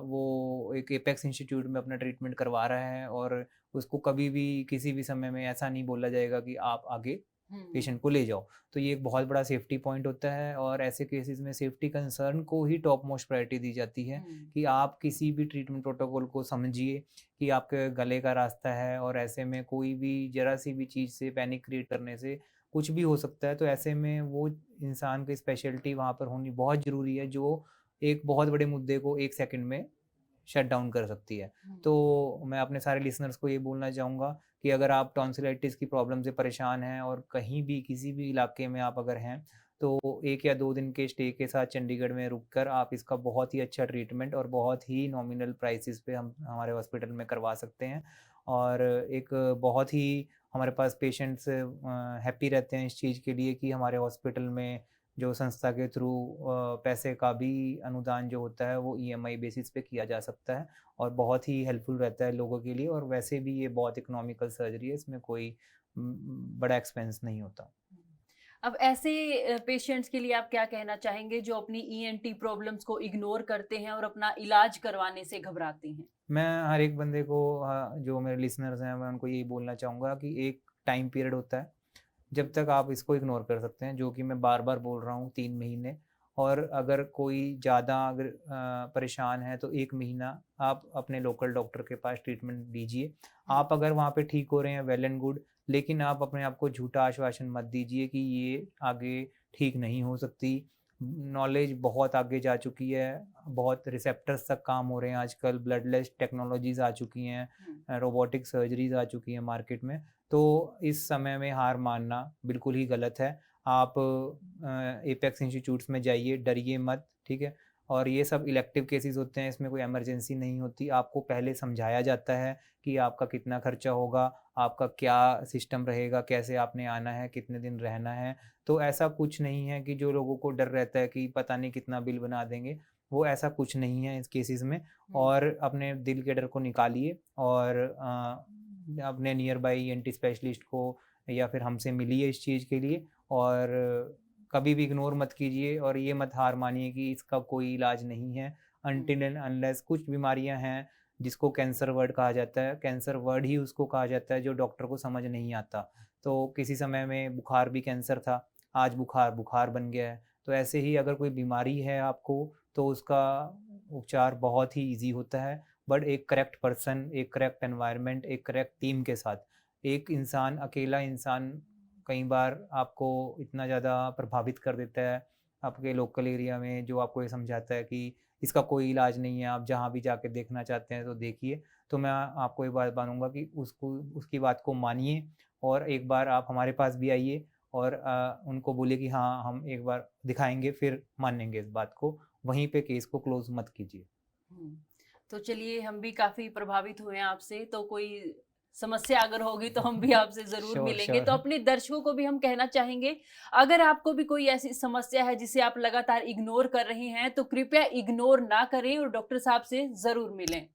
Speaker 2: वो एक एपेक्स इंस्टीट्यूट में अपना ट्रीटमेंट करवा रहा है और उसको कभी भी किसी भी समय में ऐसा नहीं बोला जाएगा कि आप आगे
Speaker 1: हुँ,
Speaker 2: पेशेंट को ले जाओ। तो ये एक बहुत बड़ा सेफ्टी पॉइंट होता है और ऐसे केसेज़ में सेफ्टी कंसर्न को ही टॉप मोस्ट प्रायोरिटी दी जाती है
Speaker 1: हुँ,
Speaker 2: कि आप किसी भी ट्रीटमेंट प्रोटोकॉल को समझिए कि आपके गले का रास्ता है और ऐसे में कोई भी ज़रा-सी भी चीज़ से पैनिक क्रिएट करने से कुछ भी हो सकता है। तो ऐसे में वो इंसान की स्पेशलिटी वहाँ पर होनी बहुत ज़रूरी है, जो एक बहुत बड़े मुद्दे को 1 सेकंड में शट डाउन कर सकती है।
Speaker 1: हुँ,
Speaker 2: तो मैं अपने सारे लिसनर्स को ये बोलना चाहूँगा कि अगर आप टॉन्सिलाइटिस की प्रॉब्लम से परेशान हैं और कहीं भी किसी भी इलाके में आप अगर हैं, तो 1 या 2 दिन के स्टे के साथ चंडीगढ़ में रुक कर आप इसका बहुत ही अच्छा ट्रीटमेंट और बहुत ही नॉमिनल प्राइसेज़ पे हम हमारे हॉस्पिटल में करवा सकते हैं। और एक बहुत ही हमारे पास पेशेंट्स हैप्पी रहते हैं इस चीज़ के लिए कि हमारे हॉस्पिटल में जो संस्था के थ्रू पैसे का भी अनुदान जो होता है वो ईएमआई बेसिस पे किया जा सकता है और बहुत ही हेल्पफुल रहता है लोगों के लिए और वैसे भी ये बहुत इकोनॉमिकल सर्जरी है, इसमें कोई बड़ा एक्सपेंस नहीं होता।
Speaker 1: हुँ। अब ऐसे पेशेंट्स के लिए आप क्या कहना चाहेंगे जो अपनी ईएनटी प्रॉब्लम्स को इग्नोर करते हैं और अपना इलाज करवाने से घबराते हैं?
Speaker 2: मैं हर एक बंदे को जो मेरे लिसनर्स हैं मैं उनको यही बोलना चाहूँगा कि एक टाइम पीरियड होता है जब तक आप इसको इग्नोर कर सकते हैं, जो कि मैं बार-बार बोल रहा हूँ 3 महीने। और अगर कोई ज़्यादा अगर परेशान है तो 1 महीना आप अपने लोकल डॉक्टर के पास ट्रीटमेंट लीजिए।
Speaker 1: हुँ,
Speaker 2: आप अगर वहाँ पे ठीक हो रहे हैं वेल एंड गुड, लेकिन आप अपने आप को झूठा आश्वासन मत दीजिए कि ये आगे ठीक नहीं हो सकती। नॉलेज बहुत आगे जा चुकी है, बहुत रिसेप्टर्स तक काम हो रहे हैं आजकल, ब्लडलेस टेक्नोलॉजीज़ आ चुकी हैं,
Speaker 1: हुँ,
Speaker 2: रोबोटिक सर्जरीज़ आ चुकी हैं मार्केट में। तो इस समय में हार मानना बिल्कुल ही गलत है। आप एपेक्स इंस्टीट्यूट्स में जाइए, डरिए मत, ठीक है? और ये सब इलेक्टिव केसेस होते हैं, इसमें कोई इमरजेंसी नहीं होती। आपको पहले समझाया जाता है कि आपका कितना खर्चा होगा, आपका क्या सिस्टम रहेगा, कैसे आपने आना है, कितने दिन रहना है। तो ऐसा कुछ नहीं है कि जो लोगों को डर रहता है कि पता नहीं कितना बिल बना देंगे, वो ऐसा कुछ नहीं है इस केसेस में।
Speaker 1: हुँ,
Speaker 2: और अपने दिल के डर को निकालिए और अपने नियर बाई ईएनटी स्पेशलिस्ट को या फिर हमसे मिलिए इस चीज़ के लिए। और कभी भी इग्नोर मत कीजिए और ये मत हार मानिए कि इसका कोई इलाज नहीं है।
Speaker 1: हुँ,
Speaker 2: अनटिल एंड अनलेस कुछ बीमारियां हैं जिसको कैंसर वर्ड कहा जाता है, कैंसर वर्ड ही उसको कहा जाता है जो डॉक्टर को समझ नहीं आता। तो किसी समय में बुखार भी कैंसर था, आज बुखार बुखार बन गया है। तो ऐसे ही अगर कोई बीमारी है आपको तो उसका उपचार बहुत ही ईज़ी होता है। बट एक करेक्ट पर्सन, एक करेक्ट एनवायरनमेंट, एक करेक्ट टीम के साथ, एक इंसान, अकेला इंसान कई बार आपको इतना ज़्यादा प्रभावित कर देता है आपके लोकल एरिया में, जो आपको ये समझाता है कि इसका कोई इलाज नहीं है, आप जहाँ भी जाके देखना चाहते हैं तो देखिए। तो मैं आपको ये बात मानूँगा कि उसको उसकी बात को मानिए और एक बार आप हमारे पास भी आइए और उनको बोलिए कि हाँ, हम एक बार दिखाएँगे फिर मानेंगे इस बात को। वहीं पे केस को क्लोज़ मत कीजिए।
Speaker 1: हुँ। तो चलिए हम भी काफ़ी प्रभावित हुए हैं आपसे, तो कोई समस्या अगर होगी तो हम भी आपसे ज़रूर
Speaker 2: श्योर,
Speaker 1: मिलेंगे। तो
Speaker 2: श्योर।
Speaker 1: अपने दर्शकों को भी हम कहना चाहेंगे, अगर आपको भी कोई ऐसी समस्या है जिसे आप लगातार इग्नोर कर रही हैं, तो कृपया इग्नोर ना करें और डॉक्टर साहब से ज़रूर मिलें।